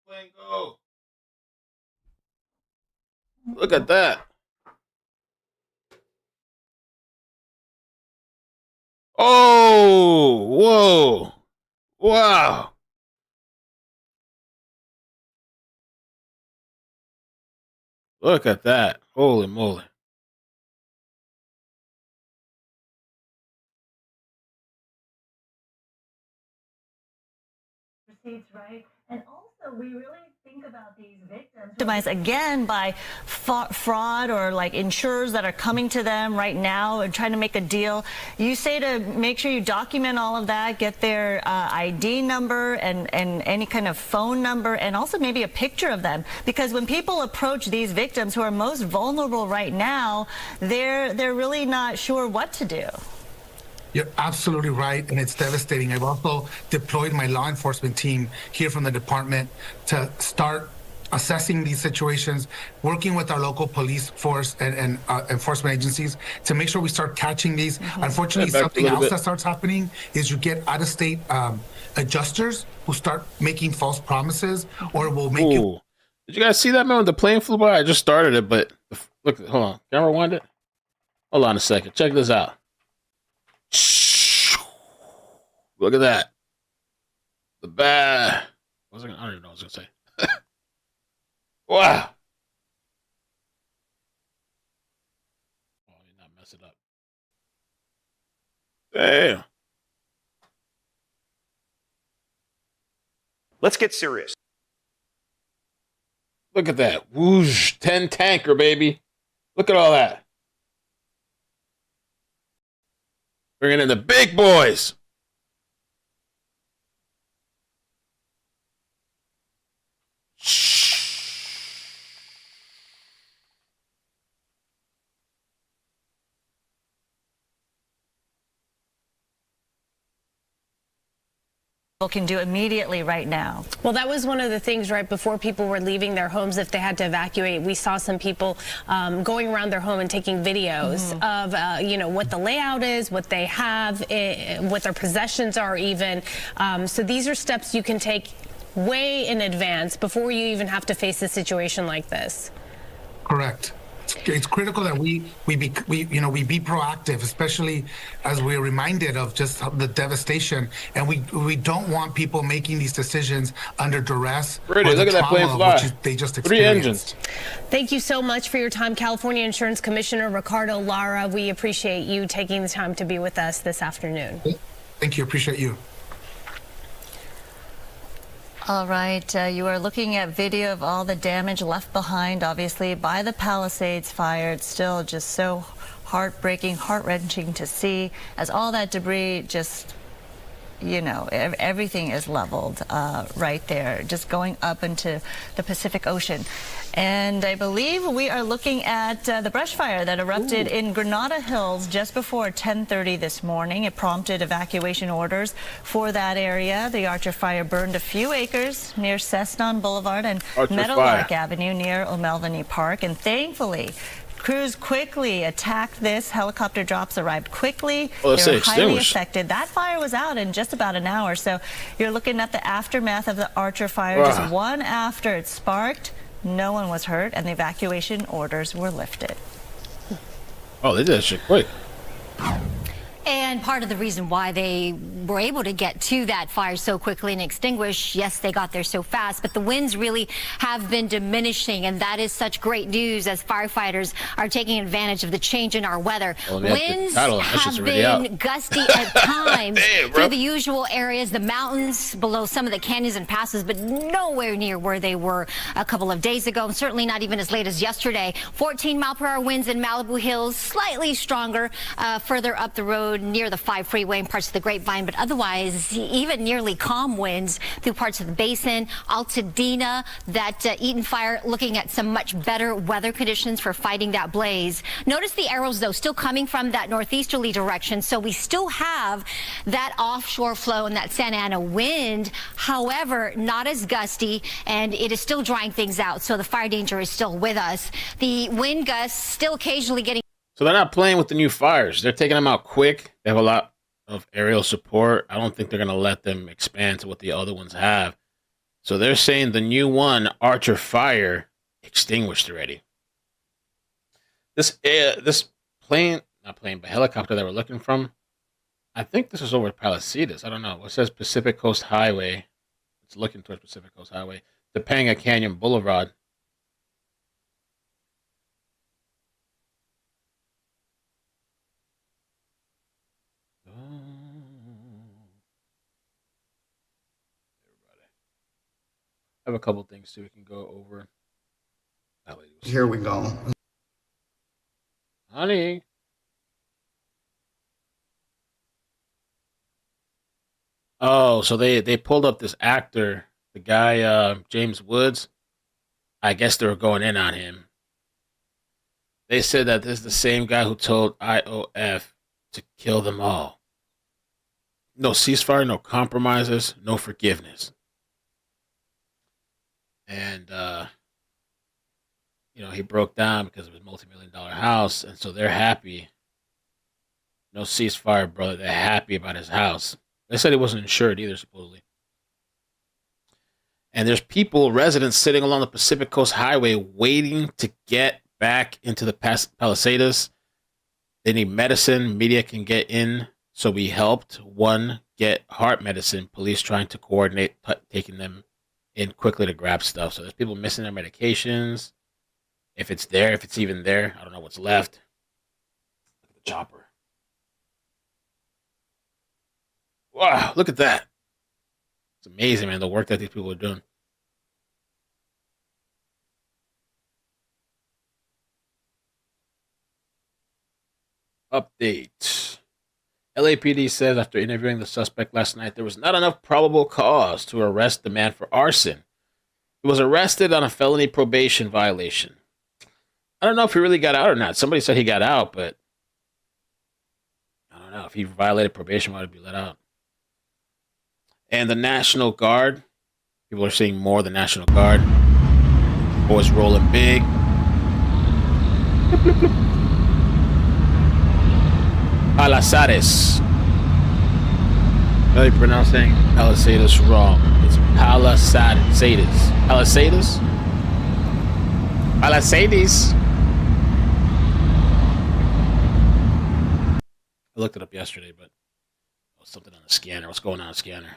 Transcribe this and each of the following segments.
Plane go. Look at that. Oh, whoa. Wow. Look at that. Holy moly. Right? And also, we really think about these victims again by fraud or like insurers that are coming to them right now and trying to make a deal. You say to make sure you document all of that, get their ID number and any kind of phone number, and also maybe a picture of them, because when people approach these victims who are most vulnerable right now, they're really not sure what to do. You're absolutely right, and it's devastating. I've also deployed my law enforcement team here from the department to start assessing these situations, working with our local police force and enforcement agencies to make sure we start catching these. Unfortunately, something else that starts happening is you get out-of-state adjusters who start making false promises or will make you... Did you guys see that, man, when the plane flew by? I just started it, but look, hold on. Can I rewind it? Hold on a second. Check this out. Look at that. The bad. I don't even know what I was going to say. Wow. Oh, I did not mess it up. Damn. Let's get serious. Look at that. Whoosh. 10 tanker, baby. Look at all that. Bringing in the big boys. Can do immediately right now. Well, that was one of the things right before people were leaving their homes. If they had to evacuate, we saw some people going around their home and taking videos of you know, what the layout is, what they have, what their possessions are even. So these are steps you can take way in advance before you even have to face a situation like this. Correct. It's critical that we be proactive, especially as we're reminded of just the devastation, and we don't want people making these decisions under duress. Brady, look at that plane fly. They just experienced. 3 engines. Thank you so much for your time, California Insurance Commissioner Ricardo Lara. We appreciate you taking the time to be with us this afternoon. Thank you. Appreciate you. All right, you are looking at video of all the damage left behind, obviously, by the Palisades fire. It's still just so heartbreaking, heart-wrenching to see as all that debris just, you know, everything is leveled right there, just going up into the Pacific Ocean. And I believe we are looking at the brush fire that erupted in Granada Hills just before 10:30 this morning. It prompted evacuation orders for that area. The Archer fire burned a few acres near Cessnon Boulevard and Meadowlark Avenue near O'Melveny Park. And thankfully, crews quickly attacked this. Helicopter drops arrived quickly. They were highly affected. That fire was out in just about an hour. So you're looking at the aftermath of the Archer fire. Just one after it sparked, no one was hurt, and the evacuation orders were lifted. Oh, they did that shit quick. And part of the reason why they were able to get to that fire so quickly and extinguish, yes, they got there so fast, but the winds really have been diminishing, and that is such great news as firefighters are taking advantage of the change in our weather. Winds have been gusty at times through the usual areas, the mountains, below some of the canyons and passes, but nowhere near where they were a couple of days ago, and certainly not even as late as yesterday. 14-mile-per-hour winds in Malibu Hills, slightly stronger further up the road near the 5 freeway and parts of the Grapevine, but otherwise even nearly calm winds through parts of the basin. Altadena, that Eaton fire, looking at some much better weather conditions for fighting that blaze. Notice the arrows, though, still coming from that northeasterly direction, so we still have that offshore flow and that Santa Ana wind. However, not as gusty, and it is still drying things out, so the fire danger is still with us. The wind gusts still occasionally getting... So they're not playing with the new fires. They're taking them out quick. They have a lot of aerial support. I don't think they're going to let them expand to what the other ones have. So they're saying the new one, Archer fire, extinguished already. This plane, not plane, but helicopter that we're looking from, I think this is over Palisades. I don't know. It says Pacific Coast Highway. It's looking towards Pacific Coast Highway. Topanga Canyon Boulevard. I have a couple things too we can go over. Here we go. Honey. Oh, so they pulled up this actor, the guy James Woods. I guess they were going in on him. They said that this is the same guy who told IOF to kill them all. No ceasefire, no compromises, no forgiveness. And he broke down because of his multi-million-dollar house, and so they're happy. No ceasefire, brother. They're happy about his house. They said he wasn't insured either, supposedly. And there's residents sitting along the Pacific Coast Highway waiting to get back into the Palisades. They need medicine. Media can get in. So we helped one get heart medicine. Police trying to coordinate taking them in quickly to grab stuff. So there's people missing their medications. If it's there, if it's even there, I don't know what's left. Look at the chopper. Wow, look at that. It's amazing, man, the work that these people are doing. Update. LAPD says after interviewing the suspect last night, there was not enough probable cause to arrest the man for arson. He was arrested on a felony probation violation. I don't know if he really got out or not. Somebody said he got out, but I don't know. If he violated probation, why would he be let out? And the National Guard, people are seeing more of the National Guard. Boys rolling big. Palisades. How are you pronouncing Palisades wrong? It's Palisades. Palisades? Palisades. I looked it up yesterday, but something on the scanner. What's going on the scanner?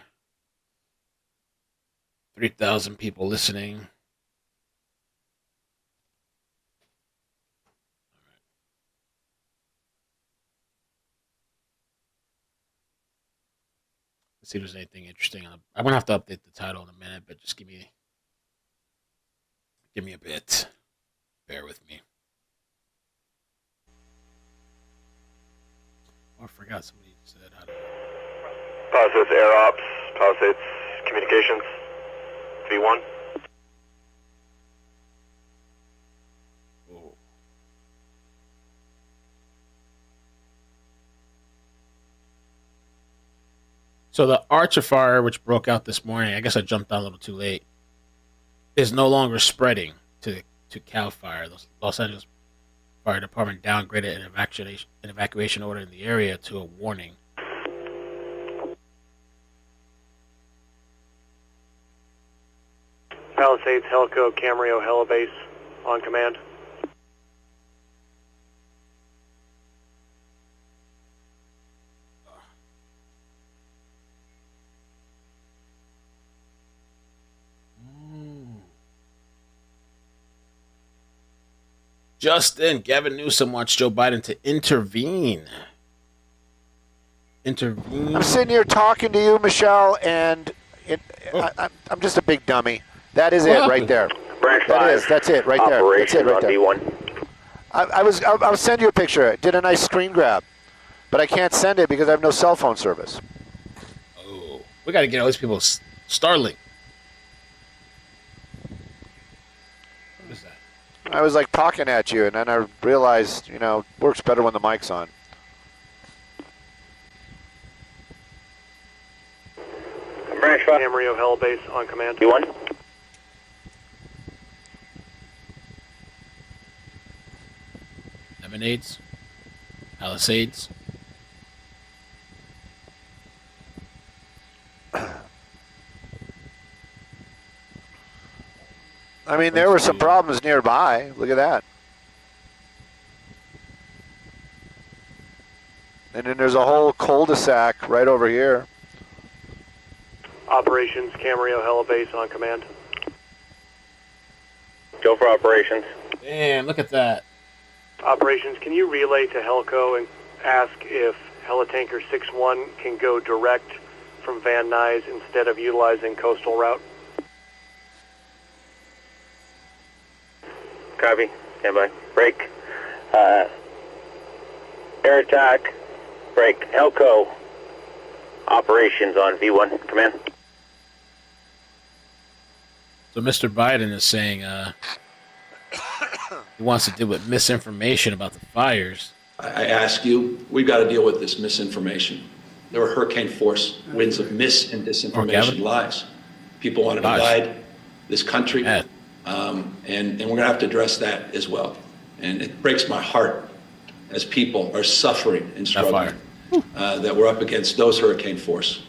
3,000 people listening. All right. Let's see if there's anything interesting. I'm gonna have to update the title in a minute, but just give me a bit. Bear with me. Oh, I forgot somebody said how to. Palisades Air Ops, Palisades Communications, V1. Oh. So the Archer fire, which broke out this morning, I guess I jumped on a little too late, is no longer spreading to Cal Fire. The Los Angeles Fire Department downgraded an evacuation order in the area to a warning. Palisades Helico Camrio Helibase on command. Justin, Gavin Newsom wants Joe Biden to intervene. I'm sitting here talking to you, Michelle, and I'm just a big dummy. That is it right there. Branch 5. That's it right there. That's it right there. V1. I'll send you a picture. I did a nice screen grab, but I can't send it because I have no cell phone service. Oh, we got to get all these people Starlink. What is that? I was like talking at you, and then I realized, works better when the mic's on. Branch 5. Camrio Helibase on command. V1. Lemonades, Palisades. I mean, there were some problems nearby. Look at that. And then there's a whole cul-de-sac right over here. Operations, Camarillo Helibase on command. Go for operations. Damn, look at that. Operations, can you relay to Helco and ask if Helitanker 6-1 can go direct from Van Nuys instead of utilizing coastal route? Copy. Stand by. Break. Air attack. Break. Helco. Operations on V1. Command. So Mr. Biden is saying he wants to deal with misinformation about the fires. I ask you, we've got to deal with this misinformation. There were hurricane force winds of mis and disinformation, lies. People want to divide this country, and we're going to have to address that as well. And it breaks my heart as people are suffering and struggling that we're up against those hurricane forces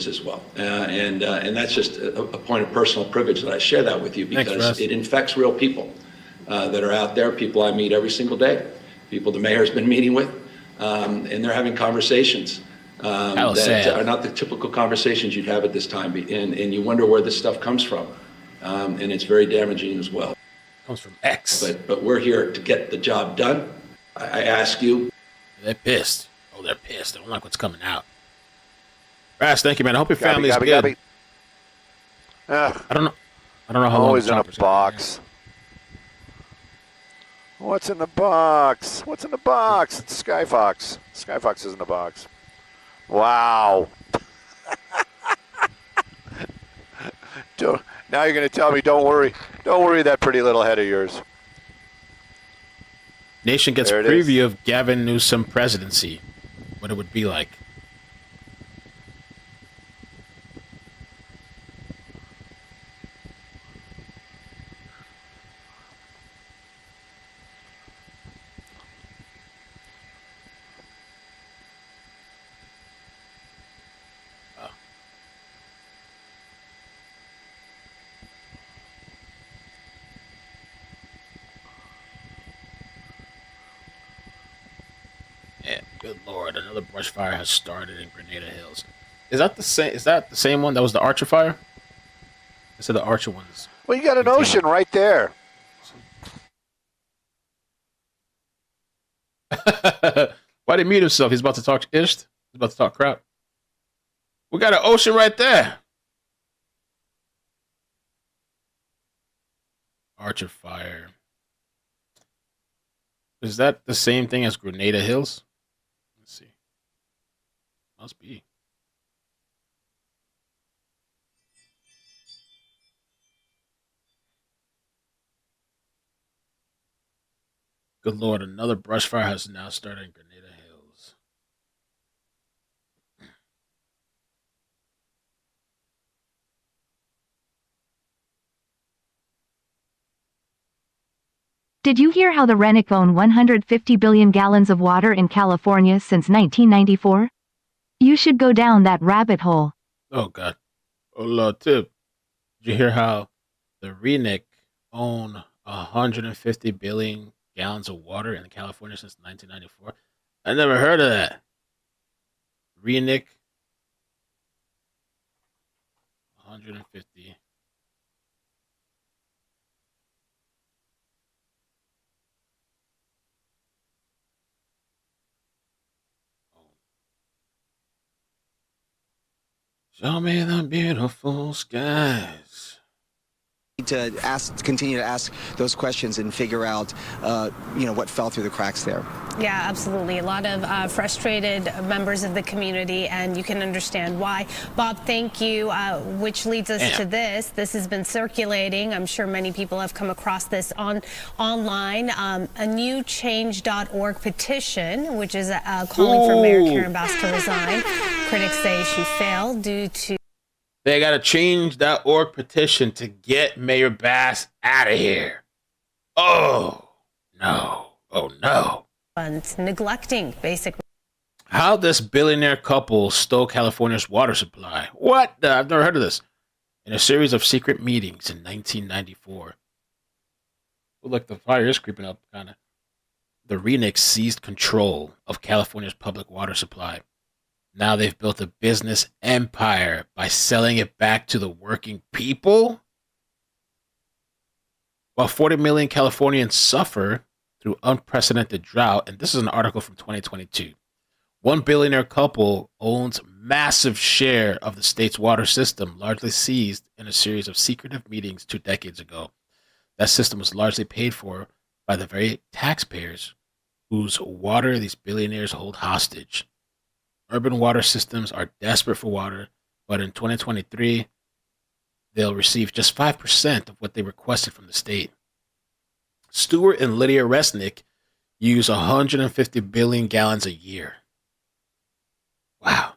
as well. And that's just a point of personal privilege that I share that with you, because it infects real people that are out there, people I meet every single day, people the mayor's been meeting with, and they're having conversations that are not the typical conversations you'd have at this time. And you wonder where this stuff comes from. And it's very damaging as well. Comes from X. But we're here to get the job done. I ask you. They're pissed. Oh, they're pissed. They don't like what's coming out. Ras, thank you, man. I hope your family's good. I don't know how long. Always in a box. What's in the box? What's in the box? It's Skyfox. Skyfox is in the box. Wow. Now you're going to tell me, don't worry. Don't worry that pretty little head of yours. Nation gets preview of Gavin Newsom presidency. What it would be like. Good Lord, another brush fire has started in Grenada Hills. Is that the same? Is that the same one that was the Archer fire? I said the Archer ones. Well, you got an ocean right there. Why did he mute himself? He's about to talk ish. He's about to talk crap. We got an ocean right there. Archer fire. Is that the same thing as Grenada Hills? Let's see. Must be. Good Lord, another brush fire has now started in Grenada Hills. Did you hear how the Rennick own 150 billion gallons of water in California since 1994? You should go down that rabbit hole. Oh, God. Oh, Lord, tip. Did you hear how the Rennick own 150 billion gallons of water in California since 1994? I never heard of that. Rennick. 150. Show me the beautiful skies. To continue to ask those questions and figure out, what fell through the cracks there. Yeah, absolutely. A lot of frustrated members of the community, and you can understand why. Bob, thank you, which leads us to this. This has been circulating. I'm sure many people have come across this online. A new change.org petition, which is calling for Mayor Karen Bass to resign. Critics say she failed due to... They got to change.org petition to get Mayor Bass out of here. Oh, no. Oh, no. Neglecting, basically. How this billionaire couple stole California's water supply. What? I've never heard of this. in a series of secret meetings in 1994. Well, look, the fire is creeping up, kind of. The Renics seized control of California's public water supply. Now they've built a business empire by selling it back to the working people. While 40 million Californians suffer through unprecedented drought, and this is an article from 2022, one billionaire couple owns massive share of the state's water system, largely seized in a series of secretive meetings 2 decades ago. That system was largely paid for by the very taxpayers whose water these billionaires hold hostage. Urban water systems are desperate for water, but in 2023, they'll receive just 5% of what they requested from the state. Stuart and Lydia Resnick use 150 billion gallons a year. Wow.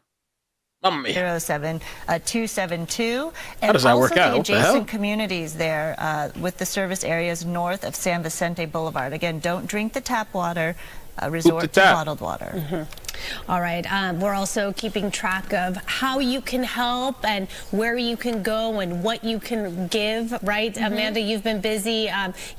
07272. How does that work out? Also the adjacent communities there with the service areas north of San Vicente Boulevard. Again, don't drink the tap water. Resort to bottled water. Mm-hmm. All right. We're also keeping track of how you can help and where you can go and what you can give, right? Mm-hmm. Amanda, you've been busy.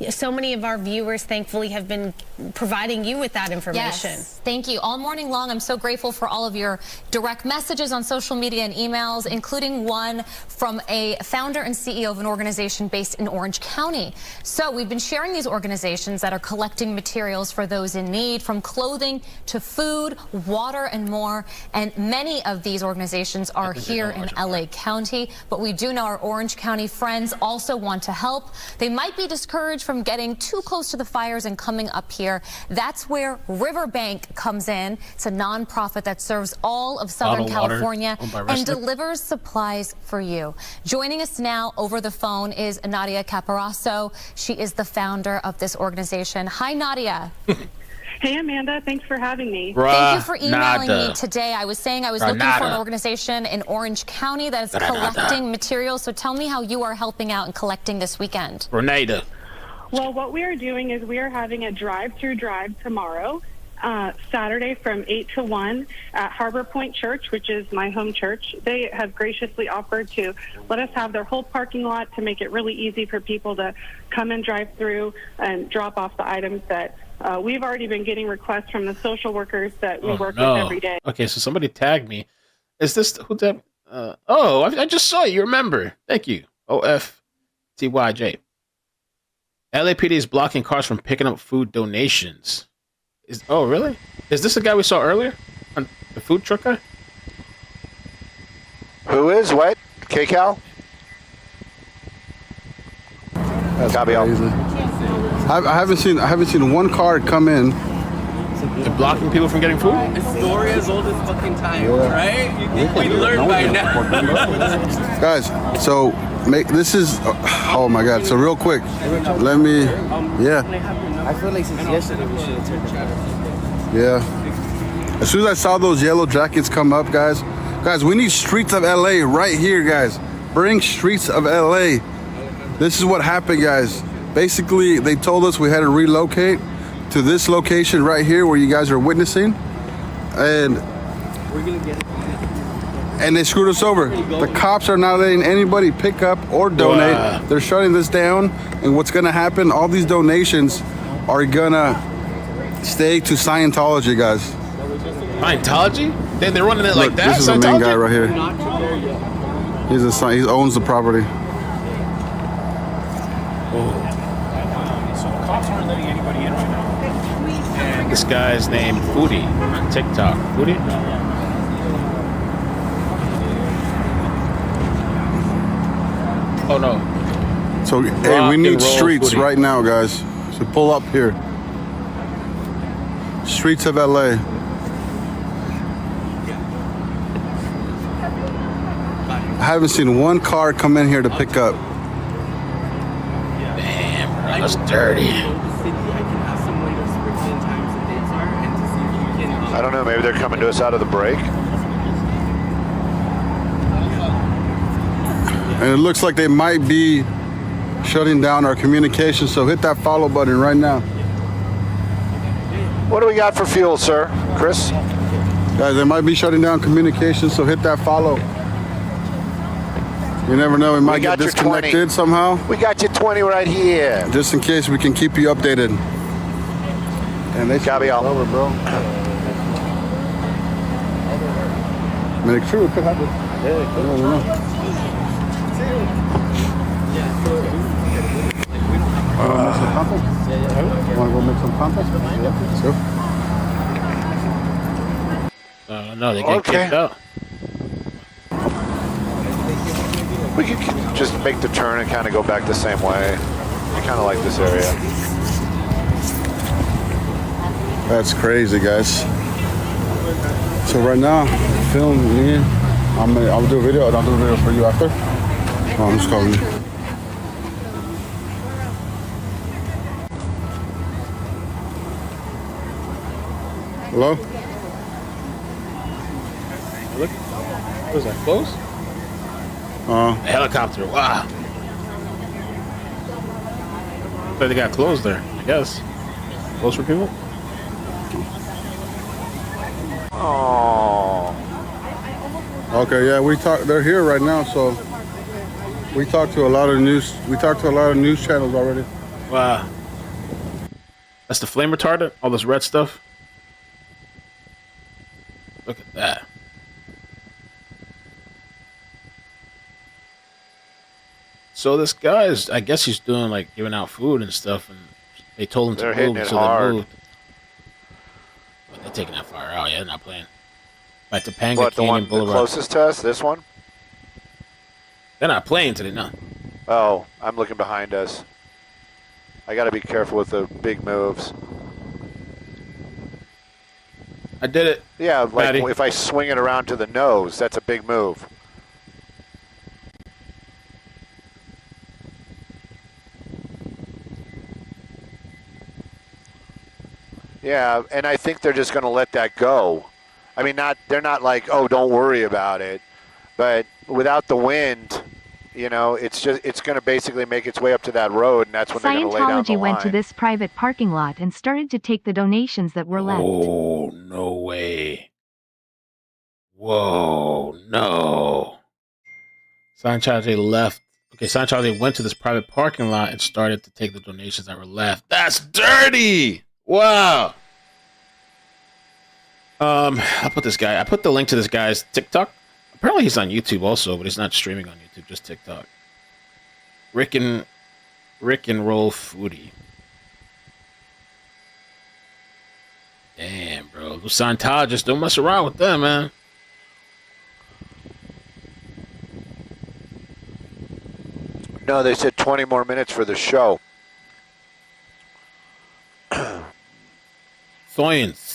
So many of our viewers, thankfully, have been providing you with that information. Yes, thank you. All morning long, I'm so grateful for all of your direct messages on social media and emails, including one from a founder and CEO of an organization based in Orange County. So we've been sharing these organizations that are collecting materials for those in need, from clothing to food, water, and more. And many of these organizations are here in LA County, but we do know our Orange County friends also want to help. They might be discouraged from getting too close to the fires and coming up here. That's where Riverbank comes in. It's a nonprofit that serves all of Southern California and delivers supplies for you. Joining us now over the phone is Nadia Caparaso. She is the founder of this organization. Hi, Nadia. Hey, Amanda. Thanks for having me. Thank you for emailing me today. I was saying I was looking for an organization in Orange County that is collecting materials. So tell me how you are helping out and collecting this weekend. Renata. Well, what we are doing is we are having a drive-through drive tomorrow, Saturday from 8 to 1 at Harbor Point Church, which is my home church. They have graciously offered to let us have their whole parking lot to make it really easy for people to come and drive through and drop off the items that we've already been getting requests from the social workers that we work with every day. Okay, so somebody tagged me. Is this who that? I just saw you. Remember? Thank you. OFTYJ. LAPD is blocking cars from picking up food donations. Oh, really? Is this the guy we saw earlier? On the food truck guy? Who is? What? K-Cal? Copy all. I haven't seen one car come in. They're blocking people from getting food? A story as old as fucking time, right? You think we learned by now? Guys, so this is, oh my God. So real quick, let me, I feel like since yesterday we should have turned it. Yeah. As soon as I saw those yellow jackets come up, guys, we need Streets of LA right here, guys. Bring Streets of LA. This is what happened, guys. Basically, they told us we had to relocate to this location right here where you guys are witnessing. And they screwed us over. The cops are not letting anybody pick up or donate. Wow. They're shutting this down. And what's going to happen, all these donations are going to stay to Scientology, guys. Scientology? They're running it like that? This is the main guy right here. He owns the property. So cops aren't letting anybody in right now. And this guy's named Foodie on TikTok. Foodie? Oh no. So hey, we need streets right now, guys. So pull up here. Streets of LA. I haven't seen one car come in here to pick up. Damn, bro, that's dirty. I don't know, maybe they're coming to us out of the break. And it looks like they might be shutting down our communication, so hit that follow button right now. What do we got for fuel, sir? Chris? Guys, they might be shutting down communication, so hit that follow. You never know, we might get got your 20. disconnected somehow. We got you 20 right here. Just in case, we can keep you updated. And they Copy all. over, bro. I mean, true, it could happen. Yeah, it could. I don't know. Make some contact? You want to go make some contact? Yeah, let's go. No, they get kicked out. We could just make the turn and kind of go back the same way. I kind of like this area. That's crazy, guys. So right now, film me. I'll do a video. I'll do a video for you after. Oh, I'm just calling you. Hello? Look, was that close? A helicopter. Wow. But they got closed there, I guess. Close for people? Oh. Okay, yeah, we talk. They're here right now, so we talked to a lot of news. We talked to a lot of news channels already. Wow. That's the flame retardant. All this red stuff. Look at that. So this guy is, I guess he's doing like giving out food and stuff, and they told him They're to move, hitting it so hard. they moved. But they're taking that fire out. Yeah, they're not playing. Like Topanga What, the Canyon one the Boulevard. closest to us? This one? They're not playing today, no. Oh, I'm looking behind us. I got to be careful with the big moves. I did it. Yeah, like Maddie. if I swing it around to the nose, that's a big move. Yeah, and I think they're just going to let that go. I mean, they're not like, oh, don't worry about it. But without the wind, you know, it's going to basically make its way up to that road, and that's when they're going to lay down the Scientology went to line. this private parking lot and started to take the donations that were left. Oh, no way. Whoa, no. Scientology left. Okay, Scientology went to this private parking lot and started to take the donations that were left. That's dirty. Wow. I'll put this guy. I put the link to this guy's TikTok. Apparently he's on YouTube also, but he's not streaming on YouTube, just TikTok. Rick and Roll Foodie. Damn, bro. Those Scientologists, don't mess around with them, man. No, they said 20 more minutes for the show. Science.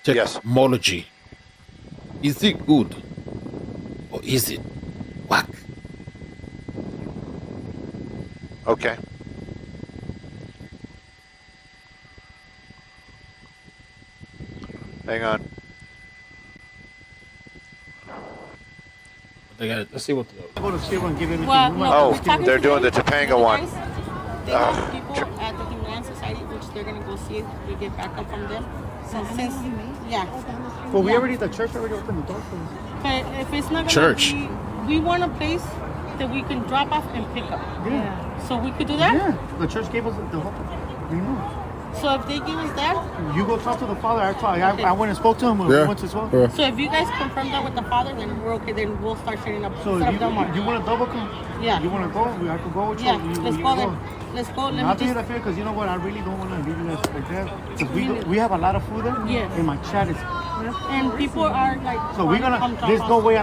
Technology. Is it good? Or is it whack? Okay. Hang on. They got. Let's see what. Go to Skid Row and give everything. Well, no, they're doing the Topanga one. They have people at the Humane Society, which they're going to go see if we get backup from them. So since, yeah. Well, the church already opened the door for us. But if it's not Church. going to be, we want a place that we can drop off and pick up. Yeah. So we could do that? Yeah. The church gave us the whole, we know. So if they give us that? You go talk to the father. I went and spoke to him when we went to swim. So if you guys confirm that with the father, then we're okay. Then we'll start setting up. So set up you Delmar. want to double come? Yeah. You want to go? I could go with you. Yeah, let's go then. Let's go. I'll tell you that fear because you know what? I really don't want to leave you guys like that. Because we have a lot of food there. Yes. And my chat is. And people are like. So we're gonna. There's no way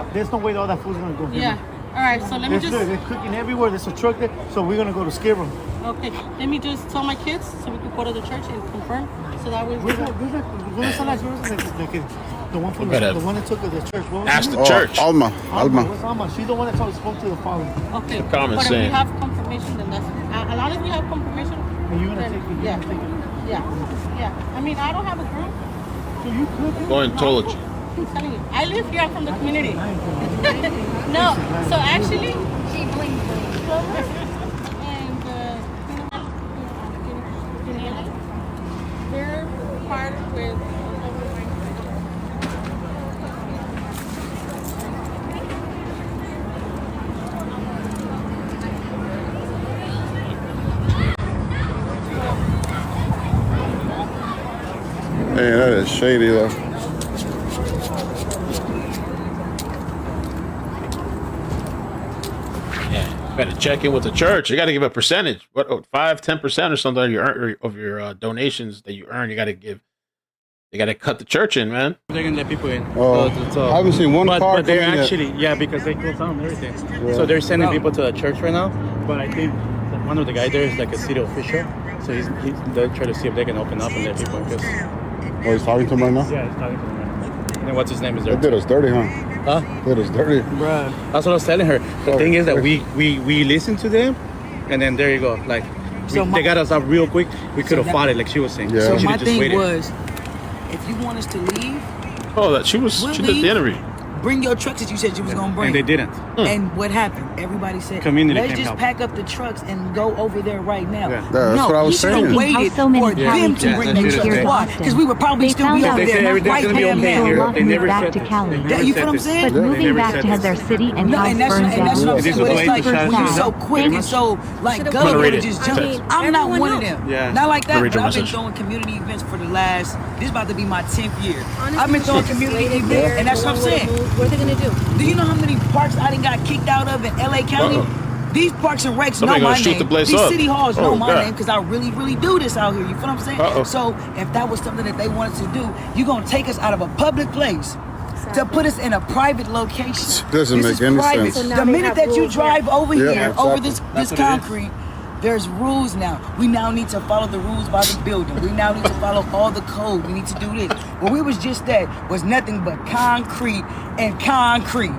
all that food's gonna go. Yeah. All right. So let me just. They're cooking everywhere. There's a truck there. So we're gonna go to Skid Row. Okay. Let me just tell my kids so we can go to the church and confirm. So that way. The one from the one that took to the church. Ask the church. Alma. What's Alma? She's the one that spoke to the father. Okay. Common but sense. if we have confirmation, then that's as long as we have confirmation. And you're gonna take it. Yeah. Yeah. I mean, I don't have a group. So you could. Scientology. I'm telling you, I live here. I'm from the community. No. So actually. They're part with. is shady though. Yeah, better check in with the church. You got to give a percentage. What 5-10% or something of your donations that you earn. You got to give. You got to cut the church in, man. They're gonna let people in. Oh, I haven't seen one car. But they're actually because they closed down everything. Yeah. So they're sending people to the church right now. But I think one of the guys there is like a city official. So they're trying to see if they can open up and let people in. Oh, he's talking to him right now? Yeah, he's talking to him right now. And what's his name is there? They did us dirty, huh? Huh? They did us dirty. Bruh. That's what I was telling her. The thing is that we listened to them, and then there you go. Like, they got us out real quick. We could have fought it, like she was saying. So we my thing waited. was, if you want us to leave, she did the interview. Bring your trucks that you said you was gonna bring. And they didn't. And what happened? Everybody said, Community let's came just help. pack up the trucks and go over there right now. Yeah. That's what I was saying. No, waited for them to bring their trucks. Why? Because we would probably still be out there right gonna be now. okay here. They never back said to Cali. You feel what I'm saying? But moving back to their city and house and that's burned what I'm down. saying. But it's like when you're so quick and so like gullible to just jump. I'm not one of them. Yeah. Not like that. Read But your I've been message. throwing community events for the last. This is about to be my 10th year. I've been throwing community events, and that's what I'm saying. What are they gonna do? Do you know how many parks I done got kicked out of in LA County? These parks and recs Somebody know my gonna shoot name. the place These up. city halls know my God. name because I really, really do this out here. You feel what I'm saying? So if that was something that they wanted to do, you're gonna take us out of a public place to put us in a private location. Doesn't This make is any private. sense. The minute that you drive over here, over this That's concrete, there's rules now. We now need to follow the rules by the building. We now need to follow all the code. We need to do this. When we was just that was nothing but concrete and concrete.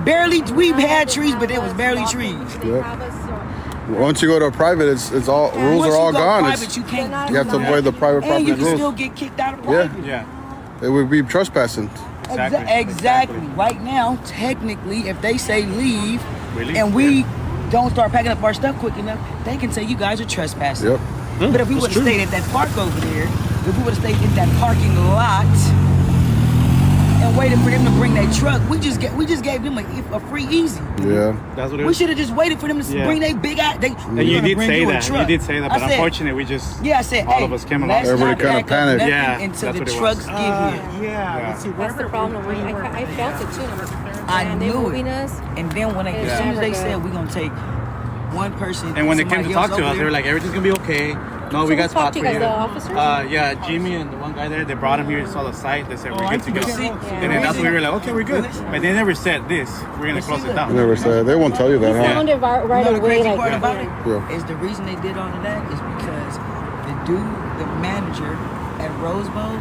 Barely, we've had trees, but there was barely trees. Once you go to a private, it's all rules are all gone. Private, you can't You have to avoid the private and property you can rules. still get kicked out of private. Yeah. It would be trespassing. Exactly. Right now, technically, if they say leave, Really? and we don't start packing up our stuff quick enough, they can say you guys are trespassing. Yep. But if we would have stayed at that park over there, if we would have stayed in that parking lot and waited for them to bring their truck, we just gave them a free easy. Yeah. That's what it We is. should have just waited for them to bring their big ass. And you did say that. You did say that, but unfortunately, we just I said, all of us came along. Everybody kind of panicked. Yeah, until that's the what it trucks was. get here. That's the problem. I felt it too. I They knew moving it. us. And then when as soon as they said we're gonna take one person, And when they came to somebody talk else to over us, they there, were like, everything's gonna be okay. No, So we who got spots talked to for you you. guys, the officers? Yeah, Jimmy and the one guy there, they brought him here, saw the site, they said, we're good to go. see, And then that's when we were like, okay, we're good. But they never said this, we're gonna close it I down. never said they won't tell you that, huh? Sounded right you know the away crazy like part about Yeah. it is the reason they did all of that is because the manager at Rose Bowl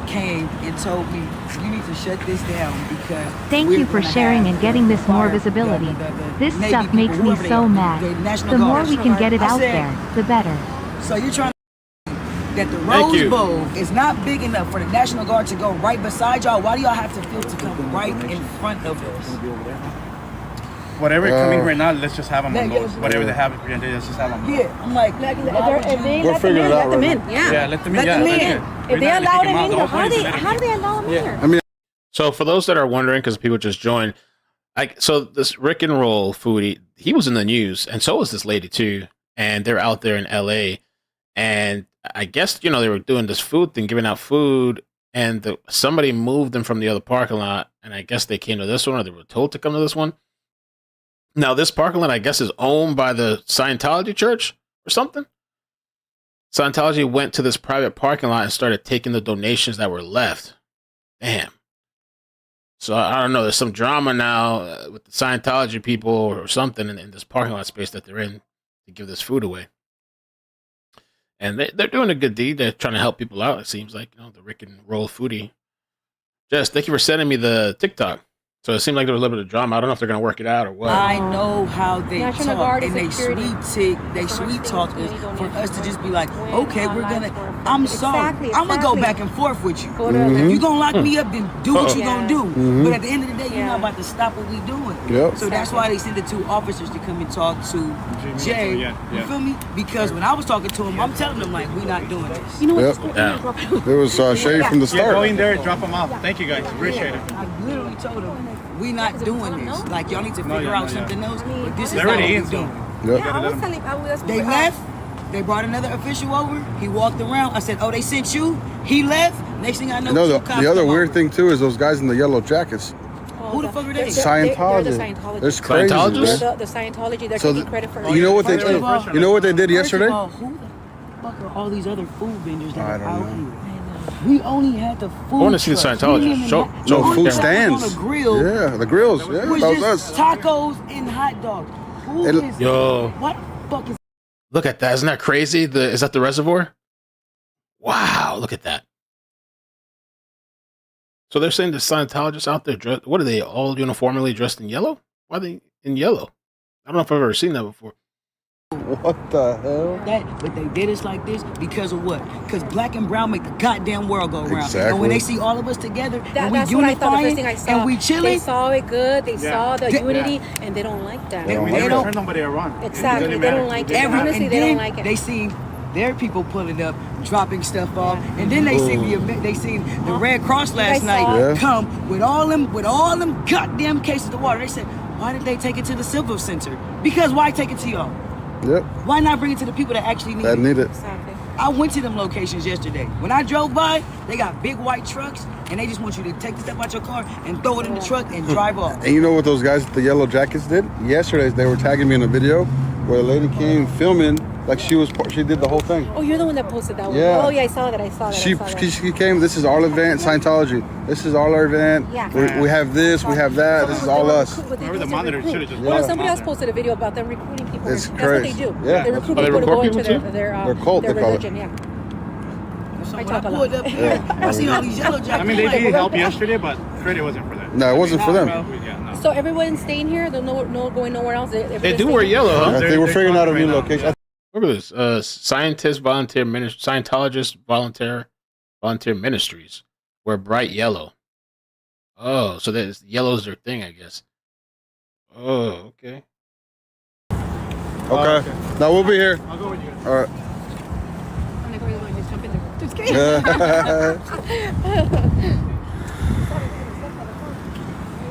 came and told me you need to shut this down because Thank we're you for gonna sharing have and getting this more fire- visibility. the This Navy stuff people, makes me whoever they so are, mad. the National The more Guard. we can get it I out said, there, the better. So you're trying to that the Thank Rose you. Bowl is not big enough for the National Guard to go right beside y'all. Why do y'all have to feel to come right in front of us? Whatever coming right now, let's just have them on Yeah, those. yeah. Whatever they have, let's just have them. Yeah, I'm like, if they let them in, it out let them right in. Yeah. Yeah, let them in. Let Yeah, them that's in. it. If We're they not allow gonna kick them out. in The here, whole point is to let them how do they allow them here? I mean, So for those that are wondering, because people just joined, so this Rick and Roll foodie, he was in the news, and so was this lady too, and they're out there in LA, and I guess they were doing this food thing, giving out food, and somebody moved them from the other parking lot, and I guess they came to this one, or they were told to come to this one. Now this parking lot, I guess, is owned by the Scientology church or something. Scientology went to this private parking lot and started taking the donations that were left. Damn. So I don't know. There's some drama now with the Scientology people or something in this parking lot space that they're in to give this food away. And they're doing a good deed. They're trying to help people out. It seems like the Rick and Roll foodie. Jess, thank you for sending me the TikTok. So it seemed like there was a little bit of drama. I don't know if they're gonna work it out or what. I know how they National talk, Guard and is they sweet talk us for us to just be like, okay, we're gonna. I'm sorry, I'm gonna go back and forth with you. If you gonna lock me up, then do what you gonna do. But at the end of the day, you're not about to stop what we doing. Yep. So that's why they sent the two officers to come and talk to Jay. You feel me? Because when I was talking to him, I'm telling them like, we're not doing this. You know what? Yep. It was shady from the Yeah, go start. in there and drop them off. Thank you guys, appreciate it. I literally told them, we not doing this. Like, y'all need to figure out something else. But this is They're not what already we in, so doing. Yep. I was telling, They left? They brought another official over. He walked around. I said, "Oh, they sent you." He left. Next thing I know, No, two cops the other come weird over. thing too is those guys in the yellow jackets. Who the fuck are they? Scientologists. They're the Scientologists. It's crazy. Scientologists? They're the Scientology. They're So taking credit for. you know what they First of all- you know what they did yesterday? First of all, who the fuck are all these other food vendors that I are don't out know. here? We only had the food. I want to see the trucks. Scientologists. We didn't even Show have- No, the food only stands. On the grill Yeah, the grills. Yeah, was that was just us. tacos and hot dogs. Who It- is Yo. What the fuck is? Look at that. Isn't that crazy? Is that the reservoir? Wow. Look at that. So they're saying the Scientologists out there, what are they, all uniformly dressed in yellow? Why are they in yellow? I don't know if I've ever seen that before. What the hell? But they did us like this because of what? Because black and brown make the goddamn world go round. Exactly. And when they see all of us together and we That's what I thought. The first unifying thing I saw. and we They chilling, saw it good. They saw the They- unity, and they don't like that. They don't We like never it. turn nobody around. Exactly. They don't like it. Honestly, and they then don't like it. they seen their people pulling up, dropping stuff off, and then they seen they seen the Red Cross last guys night saw- Yeah. come with all them goddamn cases of water. They said, why did they take it to the Civil Center? Because why take it to y'all? Yep, Why not bring it to the people that actually need that it? needed. Exactly. I went to them locations yesterday. When I drove by, they got big white trucks, and they just want you to take the stuff out your car and throw it in the truck and drive off. And you know what those guys with the yellow jackets did? Yesterday, they were tagging me in a video where a lady came filming like she did the whole thing. Oh, you're the one that posted that one. Yeah. Oh, yeah, I saw that. I saw that. She I saw that. she came. This is our event, Scientology. This is all our event. Yeah. We have this, we have that. This is all us. Whoever the monitor should have just. Well, Yeah. somebody else posted a video about them recruiting people. It's That's crazy. what they do. Yeah. They recruit Oh, they people to recruit go into people their Their cult, they call it. religion. Yeah. So I when talk I a pulled lot. up here, I seen all these yellow jackets. I mean, they I'm like, did help yesterday, but credit wasn't for them. No, it wasn't for them. Yeah, no. So everyone's staying here. They're no going nowhere else. They do wear yellow, huh? They were figuring out a new location. Look at this. Scientologist volunteer ministries wear bright yellow. Oh, so that yellow's their thing, I guess. Oh, okay. Okay. No, we'll be here. I'll go with you guys. All right. I'm like, we're going to jump in there. Just kidding. We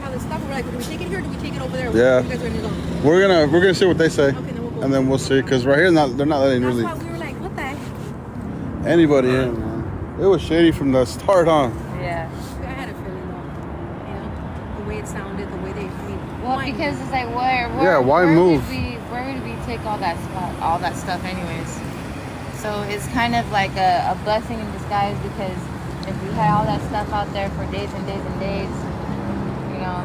have the stuff. We're like, do we take it here or do we take it over there? Yeah. You guys ready to go? We're gonna see what they say, Okay, then we'll go. and then we'll see. Cause right here, they're not letting That's really why we were like, what the heck? anybody in. Man. It was shady from the start on. Yeah. I had a feeling though. You know, the way it sounded, the way they. I mean, Well, why? because it's like, where why move? Where would we take all that stuff anyways? So it's kind of like a blessing in disguise, because if we had all that stuff out there for days and days and days, you know.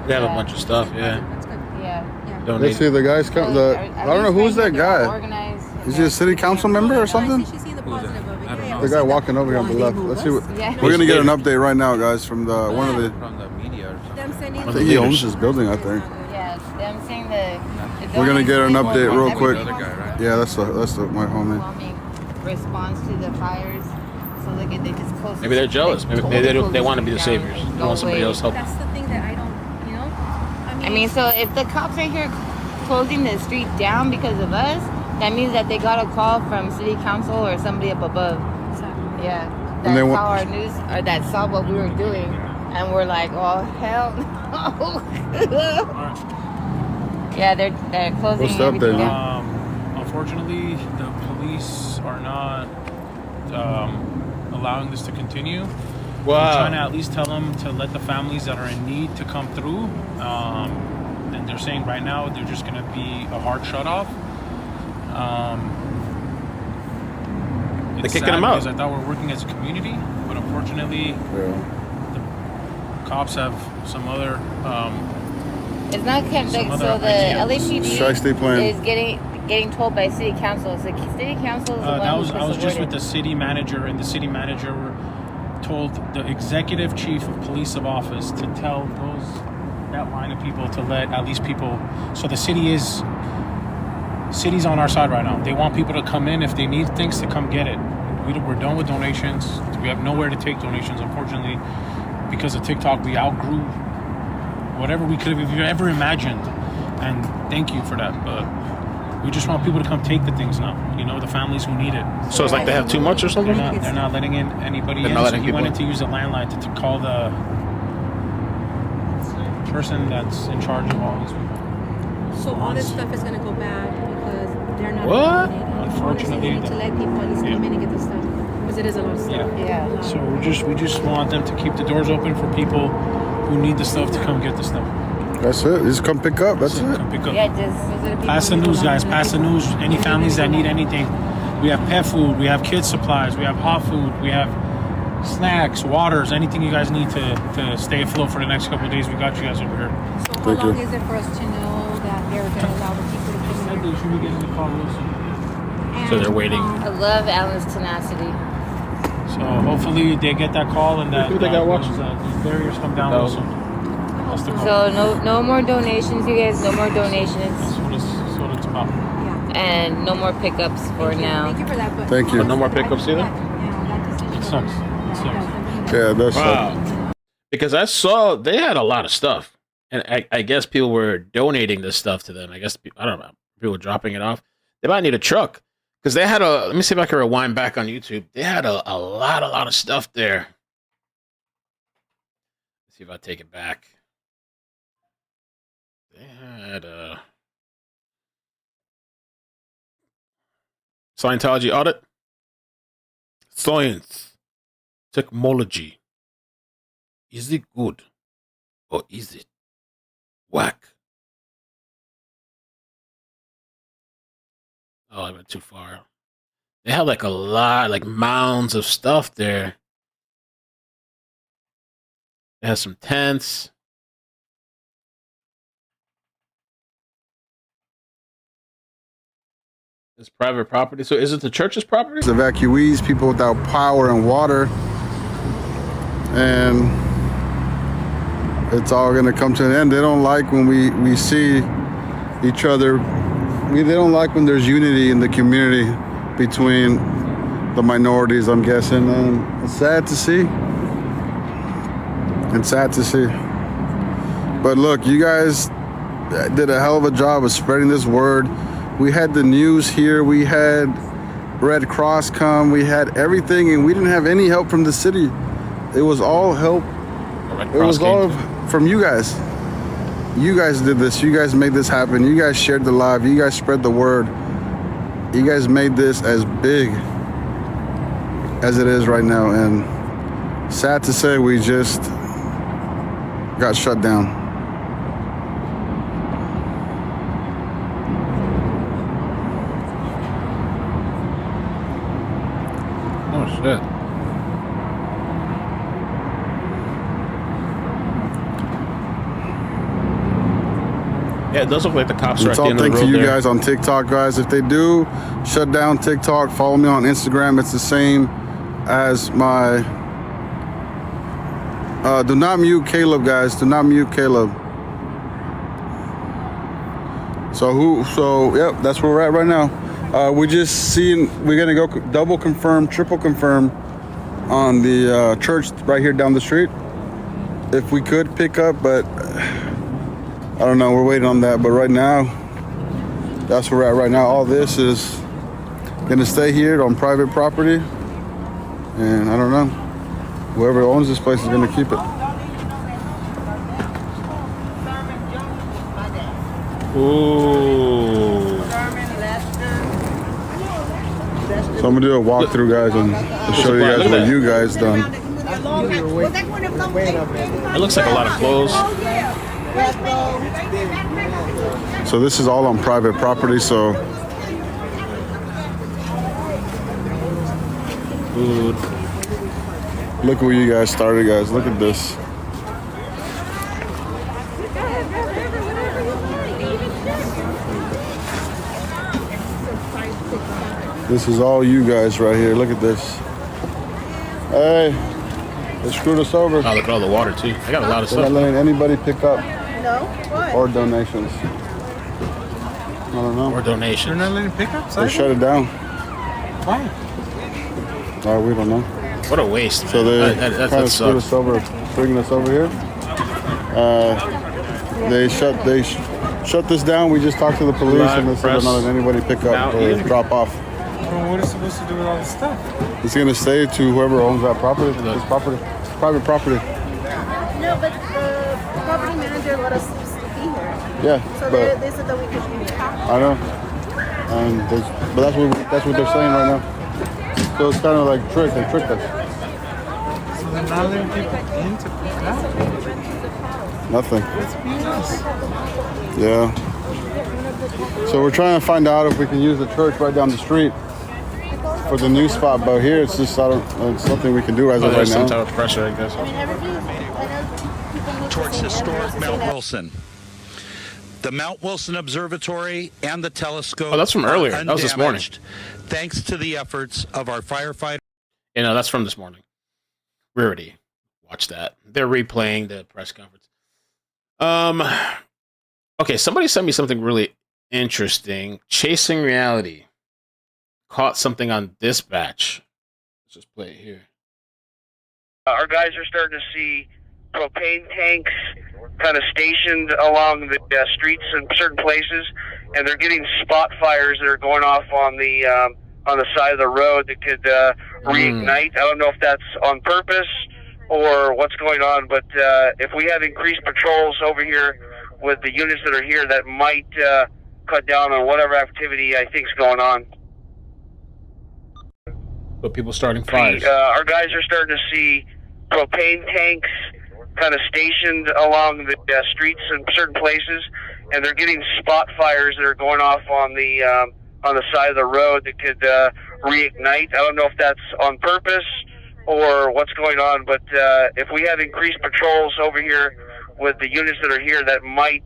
They have a bunch of stuff, yeah. That's good. Yeah. Let's see, the guys come. I don't know who's that guy. Is he a city council member or something? She's seeing the positive of it. I don't know. The guy walking over here on the left. Let's see what. Yeah. We're gonna get an update right now, guys, from the one of the. From the media or something. Them sending I think he owns this building. I think. Yeah, them saying the We're gonna get an update real quick. The other guy, right? Yeah, that's my homie. response to the fires. So look at, they just close. Maybe they're jealous. Maybe they want to be the saviors. They want somebody else help. That's the thing that I don't, you know. I mean, so if the cops are here closing the street down because of us, that means that they got a call from city council or somebody up above. Exactly. Yeah. And That they saw our news, or that saw what we were doing, and we're like, oh hell no. Yeah, they're closing What's up, everything Dave? down. Unfortunately, the police are not allowing this to continue. Wow. We're trying to at least tell them to let the families that are in need to come through. And they're saying right now they're just going to be a hard shut off. They're kicking them out. Because I thought we were working as a community, but unfortunately, the cops have some other. It's not kept, some so other the ideas. Strikes they plan. LAPD is getting told by city council. So city council is the one I who was puts the just word with in. the city manager, and the city manager told the executive chief of police of office to tell that line of people to let at least people. So the city's on our side right now. They want people to come in if they need things to come get it. We're done with donations. We have nowhere to take donations, unfortunately, because of TikTok. We outgrew whatever we could have ever imagined, and thank you for that. But we just want people to come take the things now. You know, the families who need it. So it's like they have too much or something? They're not letting in anybody They're in. not So letting he went in people to use a landline to call the person that's in charge of all these people. So all this stuff is going to go bad because they're not. What? vaccinated. unfortunately, You need to let people at least come in and get the stuff. Because it is a lot of stuff. yeah. So we just want them to keep the doors open for people who need the stuff to come get the stuff. That's it. Just come pick up. That's it. Come pick up. Yeah, just Pass the news, guys. Pass the news. Any families that need anything. We have pet food. We have kid supplies. We have hot food. We have snacks, waters, anything you guys need to stay afloat for the next couple of days. We got you guys over here. So how long is it for us to know that they're going to allow the people to come in? They should be getting the call real soon. So they're waiting. I love Alan's tenacity. So hopefully they get that call and that Who they got watching? these barriers come down real soon. That's the call. So no more donations, you guys. No more donations. That's what it's about. And no more pickups for now. Thank you for that. Thank you. Oh, no more pickups either? It sucks. It sucks. Yeah, that's Wow. Because I saw they had a lot of stuff. And I guess people were donating this stuff to them. I guess, I don't know, people were dropping it off. They might need a truck. Because they had let me see if I can rewind back on YouTube. They had a lot of stuff there. Let's see if I take it back. They had Scientology audit. Science. Technology. Is it good? Or is it whack? Oh, I went too far. They have like a lot, like mounds of stuff there. They have some tents. It's private property. So is it the church's property? It's evacuees, people without power and water. And it's all going to come to an end. They don't like when we see each other. They don't like when there's unity in the community between the minorities, I'm guessing. And it's sad to see. It's sad to see. But look, you guys did a hell of a job of spreading this word. We had the news here. We had Red Cross come. We had everything, and we didn't have any help from the city. It was all help. It was all from you guys. You guys did this. You guys made this happen. You guys shared the live. You guys spread the word. You guys made this as big as it is right now. And sad to say, we just got shut down. Oh, shit. Yeah, it does look like the cops are at the end of the road. Thanks to you there. guys on TikTok, guys. If they do shut down TikTok, follow me on Instagram. It's the same as my... do not mute Caleb, guys. Do not mute Caleb. So, yep, that's where we're at right now. We're just seeing... We're going to go double confirm, triple confirm on the church right here down the street. If we could pick up, but... I don't know, we're waiting on that, but right now, that's where we're at right now. All this is gonna stay here on private property, and I don't know, whoever owns this place is gonna keep it. Ooh. So I'm gonna do a walkthrough, guys, and show you guys what you guys done. It looks like a lot of clothes. So this is all on private property, so look where you guys started, guys. Look at this. This is all you guys right here. Look at this. Hey, they screwed us over. Oh, look at all the water too. I got a lot of They're stuff. not letting anybody pick up. No? What? Or donations. I don't know. Or donations. They're not letting pickups? They shut it down. Why? We don't know. What a waste. So they that kind of screwed us over, bringing us over here. They shut this down. We just talked to the police and they said they're not letting anybody pick up or drop off. Well, what is supposed to do with all this stuff? It's gonna stay to whoever owns that property. This property, private property. No, but the property manager let us be here. Yeah, So but they said that we could talk. I know. And but that's what they're saying right now. So it's kind of like they tricked us. So they're not letting people in to pick up? Nothing. That's BS. Yeah. So we're trying to find out if we can use the church right down the street for the new spot, but here it's just it's something we can do as of right some now. type of pressure, I guess. Towards historic Mount Wilson. The Mount Wilson Observatory and the telescope. Oh, that's from earlier. That was this morning. Thanks to the efforts of our firefighters. You know, that's from this morning. We already watched that. They're replaying the press conference. Okay, somebody sent me something really interesting. Chasing Reality caught something on dispatch. Let's just play it here. Our guys are starting to see propane tanks kind of stationed along the streets in certain places, and they're getting spot fires that are going off on the side of the road that could reignite. I don't know if that's on purpose or what's going on, but if we have increased patrols over here with the units that are here, that might cut down on whatever activity I think is going on. But people starting fires. Our guys are starting to see propane tanks kind of stationed along the streets in certain places, and they're getting spot fires that are going off on the side of the road that could reignite. I don't know if that's on purpose or what's going on, but if we have increased patrols over here with the units that are here, that might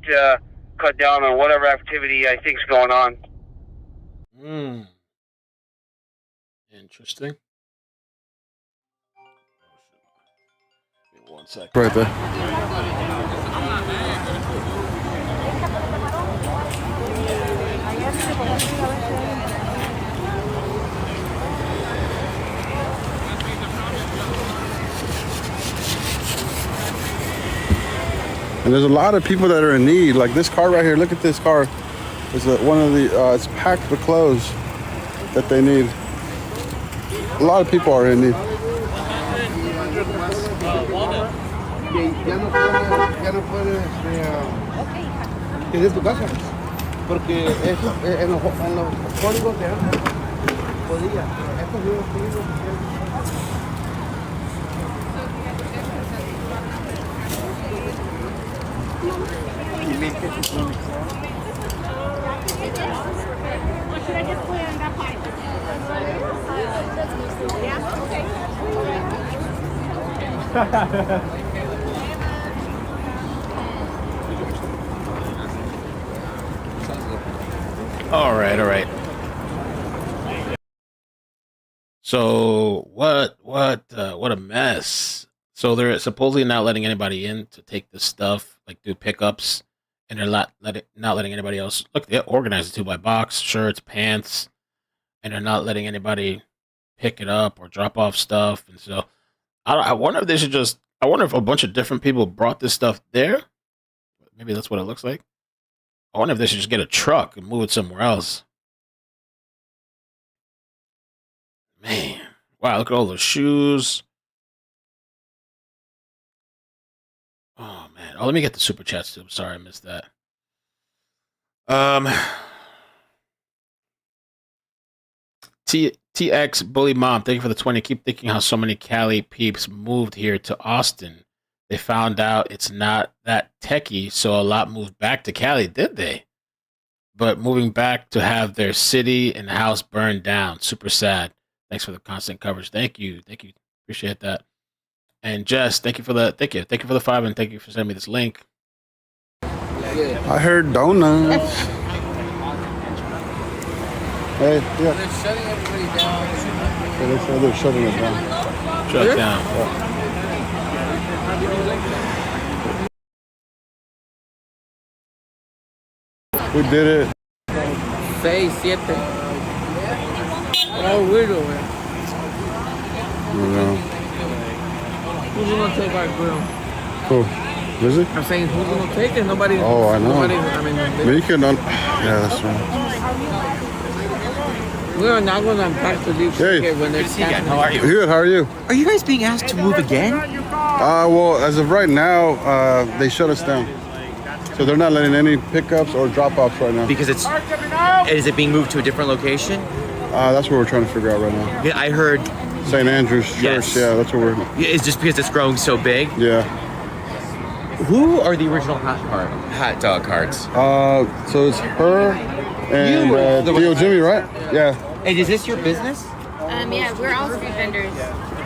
cut down on whatever activity I think is going on. Interesting. Give me 1 second. Right there. And there's a lot of people that are in need. Like this car right here. Look at this car. It's one of the. It's packed with clothes that they need. A lot of people are in need. Ya no puede desde tu casa, porque eso en los códigos de antes podía. Estos nuevos códigos. All right. So what a mess. So they're supposedly not letting anybody in to take this stuff, like do pickups, and they're not letting anybody else. Look, they organized it 2x-box, shirts, pants, and they're not letting anybody pick it up or drop off stuff. And so I wonder if they should just. I wonder if a bunch of different people brought this stuff there. Maybe that's what it looks like. I wonder if they should just get a truck and move it somewhere else. Man. Wow, look at all those shoes. Oh, man. Oh, let me get the super chats, too. Sorry, I missed that. TX Bully Mom, thank you for the 20. Keep thinking how so many Cali peeps moved here to Austin. They found out it's not that techie, so a lot moved back to Cali, did they? But moving back to have their city and house burned down. Super sad. Thanks for the constant coverage. Thank you. Appreciate that. And Jess, thank you for the 5, and thank you for sending me this link. I heard donuts. Hey, yeah. They're shutting everybody down. Yeah, they said they're shutting it down. Shut down. We did it. 6, 7. Oh, weirdo, man. No. Who's gonna take our grill? Who? Is it? I'm saying, who's gonna take it? Nobody. Oh, I know. Nobody, I mean, We can. Yeah, that's right. we're not gonna back to leave when they're canceling. How are you? Good. How are you? Are you guys being asked to move again? Well, as of right now, they shut us down. So they're not letting any pickups or drop-offs right now. Because is it being moved to a different location? That's what we're trying to figure out right now. Yeah, I heard St. Andrew's Church. Yes. Yeah, that's what we're. It's just because it's growing so big. Yeah. Who are the original hot dog cards? So it's her and Theo Jimmy, right? Yeah. And is this your business? Yeah, we're all street vendors.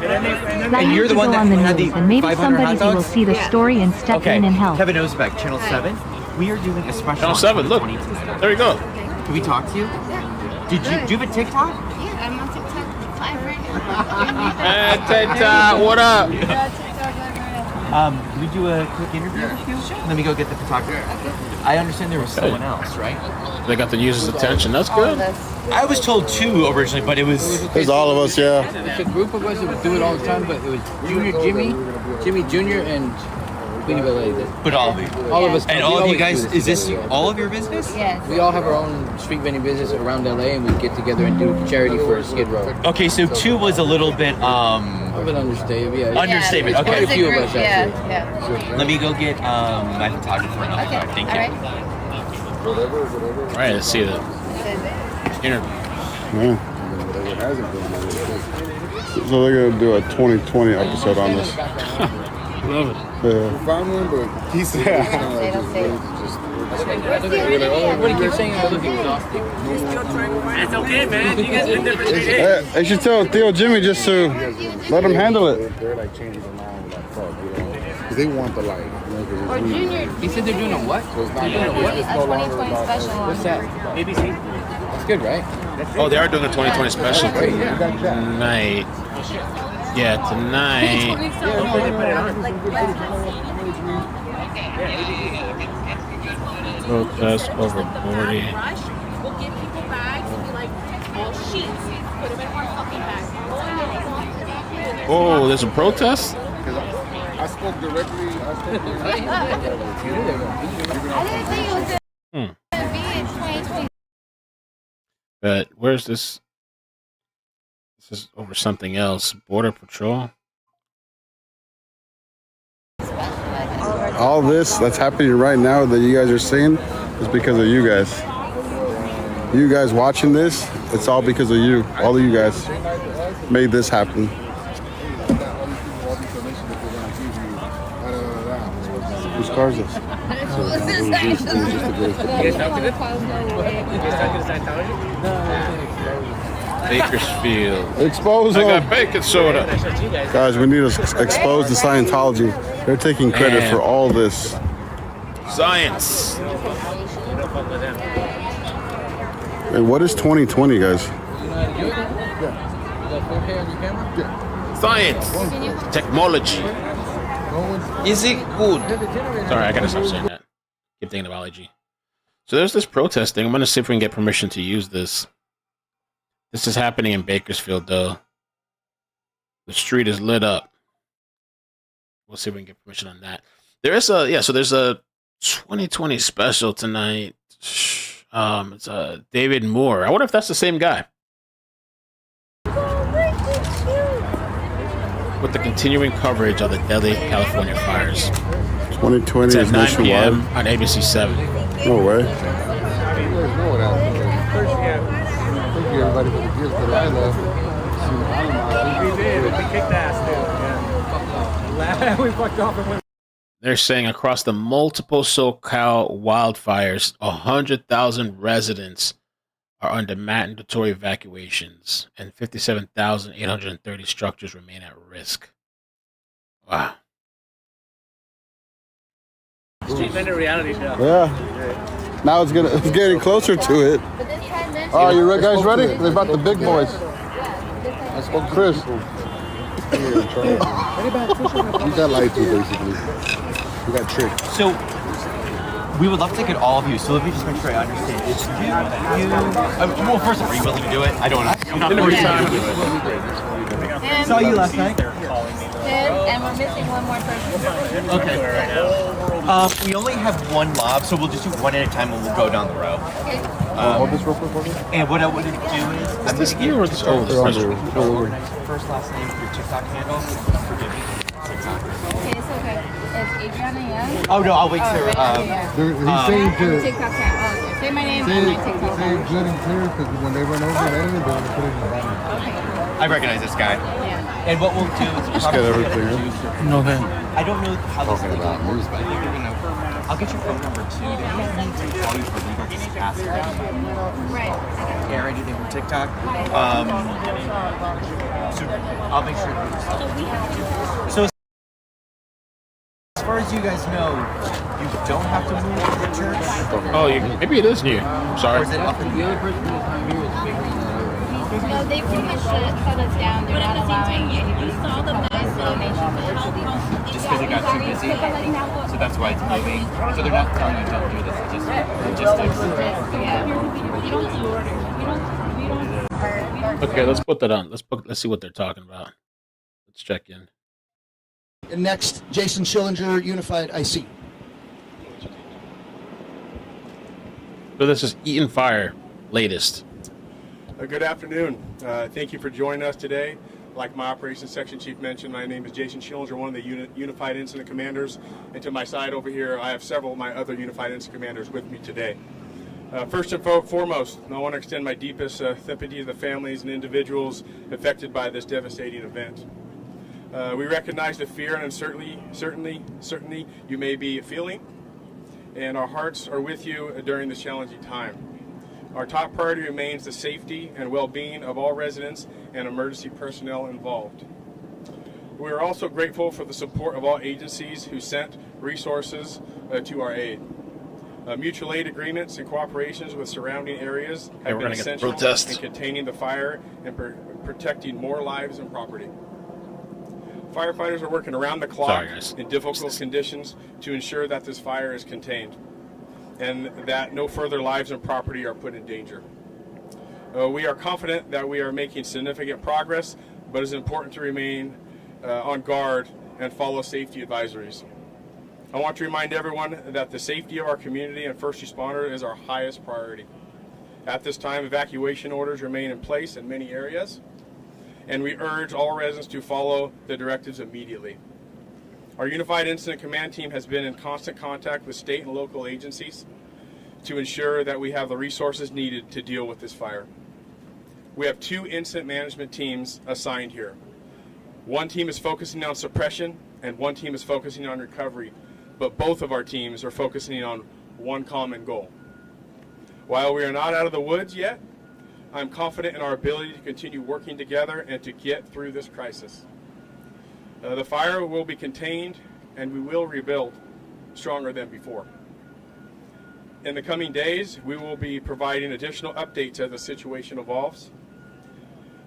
That needs to go on the news, and maybe somebody will see the story and step in and help. Kevin Nosbeck, Channel 7. We are doing a special. Channel 7, look. There you go. Can we talk to you? Yeah. Do you have a TikTok? Yeah, I'm on TikTok live right now. Hey, TikTok, what up? Can we do a quick interview with you? Sure. Let me go get the photographer. I understand there was someone else, right? They got the user's attention. That's good. I was told 2 originally, but it was all of us, yeah. It's a group of us that would do it all the time, but it was Junior Jimmy, Jimmy Jr., and Queen of LA. But all of us. And all of you guys, is this all of your business? Yes. We all have our own street vending business around LA, and we get together and do charity for Skid Row. Okay, so 2 was a little bit Of an understatement, yeah. Understatement. It's quite Okay. a few of us, actually. Yeah. Let me go get my photographer. Okay. Thank All you. right. All right, let's see the interview. Yeah. So they're gonna do a 2020 episode on this. Love it. Yeah. Found one, but he said. Everybody keeps saying I look exhausted. It's okay, man. You guys been different today. Hey, they should tell Theo Jimmy just to let him handle it. They're like changing the line like fuck, you know, because they want the light. Or Junior. He said they're doing a what? So it's not They're doing a what? A 2020 special one. What's that? ABC. That's good, right? Oh, they are doing a 2020 special tonight. Yeah, tonight. Protest over 40. We'll give people bags and be like, all sheets. Put them in one fucking bag. Oh, there's a protest? I spoke directly. I didn't think it was going to be in 2020. But where's this? This is over something else. Border Patrol. All this that's happening right now that you guys are seeing is because of you guys. You guys watching this, it's all because of you. All of you guys made this happen. Whose car is this? You guys talk to this? You guys talk to the Scientologist? Bakersfield. Expose I them. got baking soda. Guys, we need to expose the Scientology. They're taking credit Man. for all this. Science. And what is 2020, guys? Science. Technology. Is it good? Sorry, I gotta stop saying that. Keep thinking of allergy. So there's this protest thing. I'm gonna see if we can get permission to use this. This is happening in Bakersfield, though. The street is lit up. We'll see if we can get permission on that. There is so there's a 2020 special tonight. It's David Moore. I wonder if that's the same guy. With the continuing coverage of the deadly California fires. 2020 It's at is 9 nationwide. p.m. on ABC 7. No way. Everybody for the gifts that I love. We did. We kicked ass, dude. Yeah. We fucked off and went. They're saying across the multiple SoCal wildfires, 100,000 residents are under mandatory evacuations, and 57,830 structures remain at risk. Wow. Street vendor reality show. Yeah. Now it's getting closer to it. Oh, you guys ready? They brought the big boys. I spoke to Chris. You got lied to, basically. You got tricked. So we would love to get all of you. So let me just make sure I understand. It's you. Well, first of all, are you willing to do it? I don't know. Saw you last night. And we're missing one more person. Okay. We only have one mob, so we'll just do one at a time and we'll go down the row. Hold this real quick for me. And what I would do is I'm this going here or this over? first last name, your TikTok handle. Forgive me. TikTok. Okay, it's okay. Adriana, yeah? Oh, no, I'll wait till... He's saying to... TikTok account. Say my name and my TikTok Say account. good and clear, because when they run over that enemy, they're going to put it in the banner. I recognize this guy. And what we'll do is Just get everything. No, then. I don't know how this thing works, but I think they're gonna. I'll get your phone number too. They may need to call you for legal capacity. Right. Yeah, right. Anything from TikTok. So I'll make sure to do this. So as far as you guys know, you don't have to move to the church. Oh, maybe it is new. Sorry. Or is it up in the other person who's not here is figuring that out. No, they pretty much shut us down. They're not allowing anybody to come just because it got too busy. So that's why it's moving. So they're not telling you don't do this. It's just logistics. Okay, let's put that on. Let's see what they're talking about. Let's check in. And next, Jason Schillinger, Unified IC. So this is Eaton Fire, latest. Good afternoon. Thank you for joining us today. Like my operations section chief mentioned, my name is Jason Schillinger, one of the Unified Incident Commanders. And to my side over here, I have several of my other Unified Incident Commanders with me today. First and foremost, I want to extend my deepest sympathy to the families and individuals affected by this devastating event. We recognize the fear and uncertainty you may be feeling, and our hearts are with you during this challenging time. Our top priority remains the safety and well-being of all residents and emergency personnel involved. We are also grateful for the support of all agencies who sent resources to our aid. Mutual aid agreements and cooperations with surrounding areas have been essential in containing the fire and protecting more lives and property. Firefighters are working around the clock in difficult conditions to ensure that this fire is contained and that no further lives and property are put in danger. We are confident that we are making significant progress, but it's important to remain on guard and follow safety advisories. I want to remind everyone that the safety of our community and first responder is our highest priority. At this time, evacuation orders remain in place in many areas, and we urge all residents to follow the directives immediately. Our Unified Incident Command Team has been in constant contact with state and local agencies to ensure that we have the resources needed to deal with this fire. We have 2 incident management teams assigned here. One team is focusing on suppression and one team is focusing on recovery, but both of our teams are focusing on one common goal. While we are not out of the woods yet, I'm confident in our ability to continue working together and to get through this crisis. The fire will be contained and we will rebuild stronger than before. In the coming days, we will be providing additional updates as the situation evolves.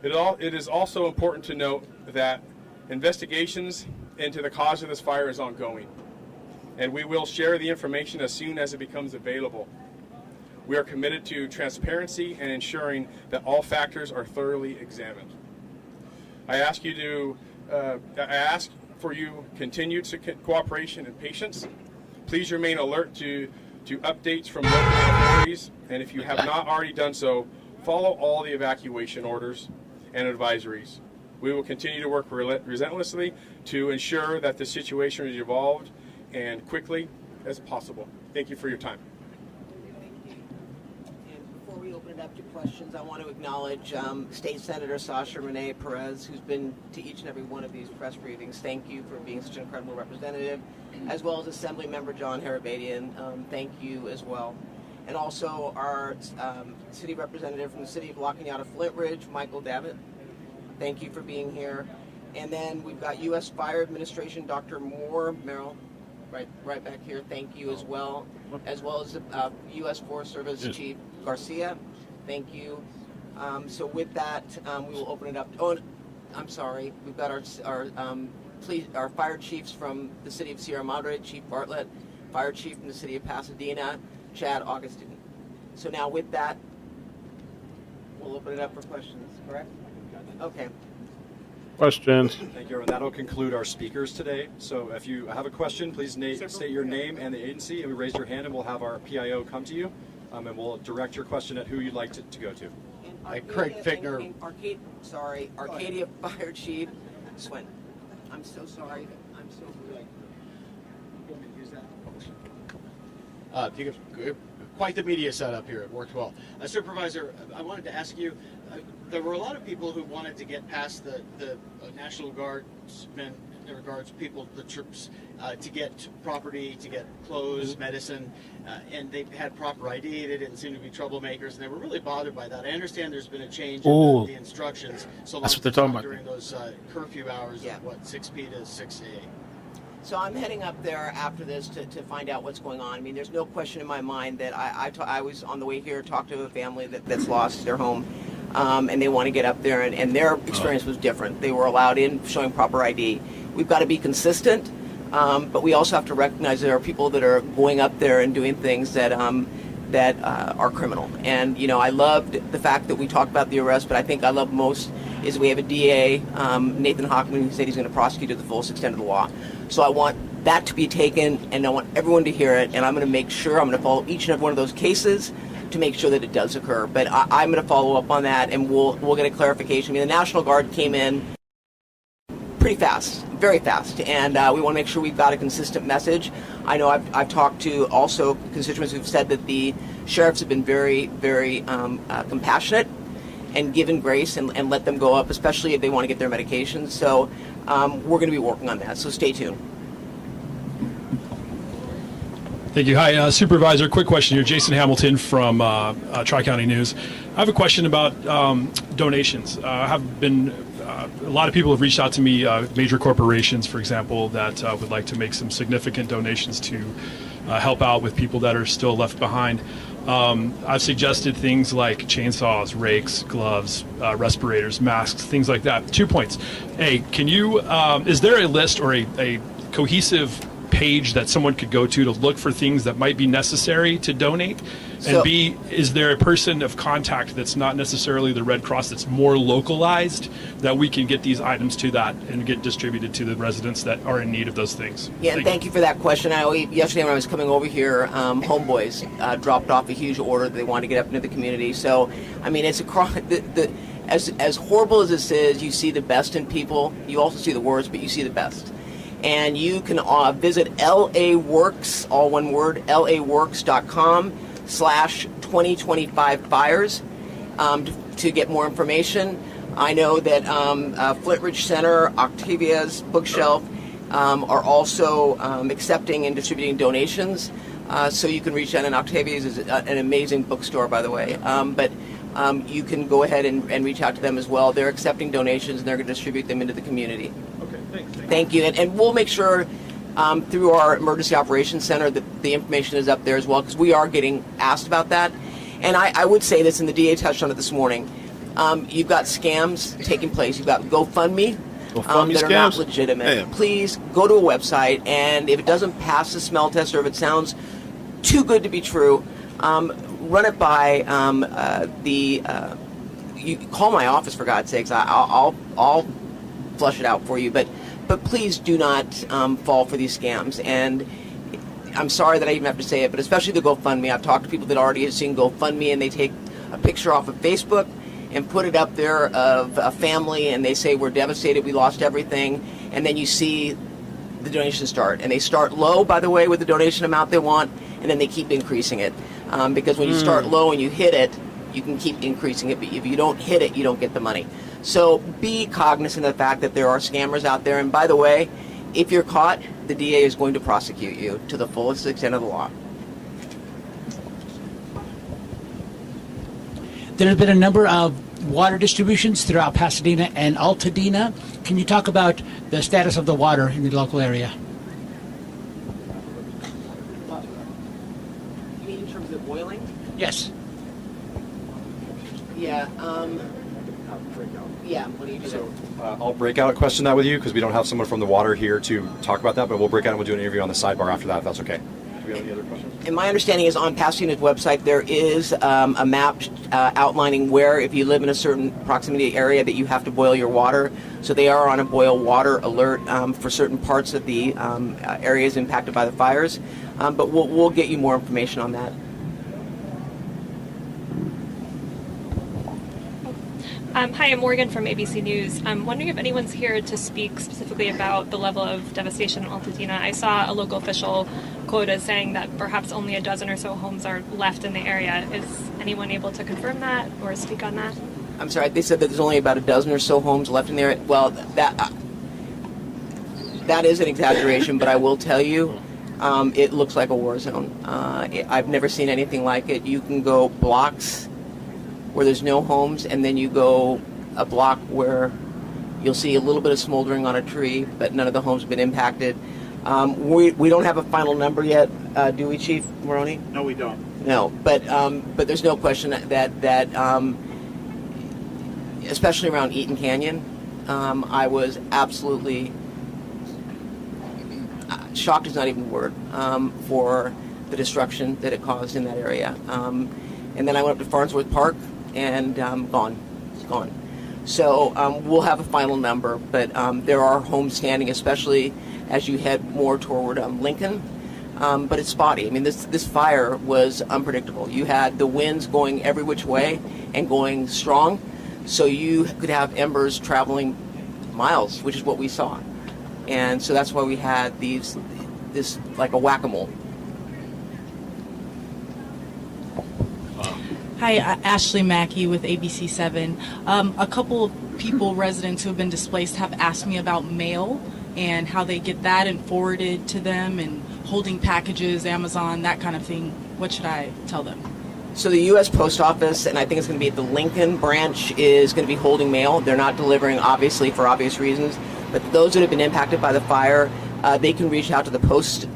It is also important to note that investigations into the cause of this fire is ongoing, and we will share the information as soon as it becomes available. We are committed to transparency and ensuring that all factors are thoroughly examined. I ask for you continued cooperation and patience. Please remain alert to updates from local authorities, and if you have not already done so, follow all the evacuation orders and advisories. We will continue to work relentlessly to ensure that the situation is resolved and quickly as possible. Thank you for your time. Before we open it up to questions, I want to acknowledge State Senator Sasha Renee Perez, who's been to each and every one of these press briefings. Thank you for being such an incredible representative, as well as Assembly Member John Harabadian. Thank you as well. And also our city representative from the city of La Cañada Flint Ridge, Michael Davitt. Thank you for being here. And then we've got U.S. Fire Administration, Dr. Moore Merrill, right back here. Thank you as well as the U.S. Forest Service Chief Garcia. Thank you. So with that, we will open it up. Oh, I'm sorry. We've got our fire chiefs from the city of Sierra Madre, Chief Bartlett, fire chief from the city of Pasadena, Chad Augustin. So now with that, we'll open it up for questions, correct? Okay. Questions? Thank you, and that'll conclude our speakers today. So if you have a question, please state your name and the agency, and raise your hand, and we'll have our PIO come to you, and we'll direct your question at who you'd like to go to. Craig Figner. Arcadia Fire Chief Swin. I'm so sorry. I'm so sorry. Quite the media setup here. It worked well. Supervisor, I wanted to ask you, there were a lot of people who wanted to get past the National Guardsmen, in regards to people, the troops, to get property, to get clothes, medicine, and they had proper ID. They didn't seem to be troublemakers, and they were really bothered by that. I understand there's been a change in the instructions. So That's what they're talking about. During those curfew hours, of 6 p to 6 a. So I'm heading up there after this to find out what's going on. I mean, there's no question in my mind that I was on the way here, talked to a family that's lost their home, and they want to get up there, and their experience was different. They were allowed in, showing proper ID. We've got to be consistent, but we also have to recognize there are people that are going up there and doing things that are criminal. And, you know, I loved the fact that we talked about the arrest, but I think I love most is we have a DA, Nathan Hockman, who said he's going to prosecute to the fullest extent of the law. So I want that to be taken, and I want everyone to hear it, and I'm going to make sure, I'm going to follow each and every one of those cases to make sure that it does occur. But I'm going to follow up on that, and we'll get a clarification. I mean, the National Guard came in pretty fast, very fast, and we want to make sure we've got a consistent message. I know I've talked to also constituents who've said that the sheriffs have been very, very compassionate and given grace and let them go up, especially if they want to get their medications. So we're going to be working on that, so stay tuned. Thank you. Hi, Supervisor. Quick question here. Jason Hamilton from Tri-County News. I have a question about donations. Have been a lot of people have reached out to me, major corporations, for example, that would like to make some significant donations to help out with people that are still left behind. I've suggested things like chainsaws, rakes, gloves, respirators, masks, things like that. 2 points. A, can you, is there a list or a cohesive page that someone could go to look for things that might be necessary to donate? And B, is there a person of contact that's not necessarily the Red Cross that's more localized that we can get these items to that and get distributed to the residents that are in need of those things? Yeah, and thank you for that question. Yesterday when I was coming over here, Homeboys dropped off a huge order that they wanted to get up into the community. So, I mean, it's across as horrible as this is, you see the best in people. You also see the worst, but you see the best. And you can visit LA Works, all one word, laworks.com/2025fires to get more information. I know that Flintridge Center, Octavia's Bookshelf are also accepting and distributing donations. So you can reach out, and Octavia's is an amazing bookstore, by the way. But you can go ahead and reach out to them as well. They're accepting donations, and they're going to distribute them into the community. Okay, thanks. Thank you. And we'll make sure through our Emergency Operations Center that the information is up there as well, because we are getting asked about that. And I would say this, and the DA touched on it this morning, you've got scams taking place. You've got GoFundMe that are not legitimate. Damn. Please go to a website, and if it doesn't pass the smell test or if it sounds too good to be true, run it by you call my office, for God's sakes. I'll flush it out for you, but please do not fall for these scams. And I'm sorry that I even have to say it, but especially the GoFundMe. I've talked to people that already have seen GoFundMe, and they take a picture off of Facebook and put it up there of a family, and they say, we're devastated, we lost everything. And then you see the donations start, and they start low, by the way, with the donation amount they want, and then they keep increasing it, because when you start low and you hit it, you can keep increasing it, but if you don't hit it, you don't get the money. So be cognizant of the fact that there are scammers out there, and by the way, if you're caught, the DA is going to prosecute you to the fullest extent of the law. There have been a number of water distributions throughout Pasadena and Altadena. Can you talk about the status of the water in the local area? You mean in terms of boiling? Yes. Yeah. Yeah. What do you do? So I'll break out question that with you, because we don't have someone from the water here to talk about that, but we'll break out and we'll do an interview on the sidebar after that, if that's okay. Do we have any other questions? And my understanding is on Pasadena's website there is a map outlining where, if you live in a certain proximity area, that you have to boil your water. So they are on a boil water alert for certain parts of the areas impacted by the fires. But we'll get you more information on that. Hi, I'm Morgan from ABC News. I'm wondering if anyone's here to speak specifically about the level of devastation in Altadena. I saw a local official quote as saying that perhaps only a dozen or so homes are left in the area. Is anyone able to confirm that or speak on that? I'm sorry, they said that there's only about a dozen or so homes left in there. Well, that is an exaggeration, but I will tell you, it looks like a war zone. I've never seen anything like it. You can go blocks where there's no homes, and then you go a block where you'll see a little bit of smoldering on a tree, but none of the homes have been impacted. We don't have a final number yet, do we, Chief Maroney? No, we don't. No, but there's no question that especially around Eaton Canyon, I was absolutely shocked is not even a word for the destruction that it caused in that area. And then I went up to Farnsworth Park, and gone. It's gone. So we'll have a final number, but there are homes standing, especially as you head more toward Lincoln. But it's spotty. I mean, this fire was unpredictable. You had the winds going every which way and going strong, so you could have embers traveling miles, which is what we saw. And so that's why we had this like a whack-a-mole. Hi, Ashley Mackey with ABC7. A couple of people, residents who have been displaced, have asked me about mail and how they get that and forwarded to them, and holding packages, Amazon, that kind of thing. What should I tell them? So the U.S. Post Office, and I think it's going to be at the Lincoln branch, is going to be holding mail. They're not delivering, obviously, for obvious reasons. But those that have been impacted by the fire, they can reach out to the post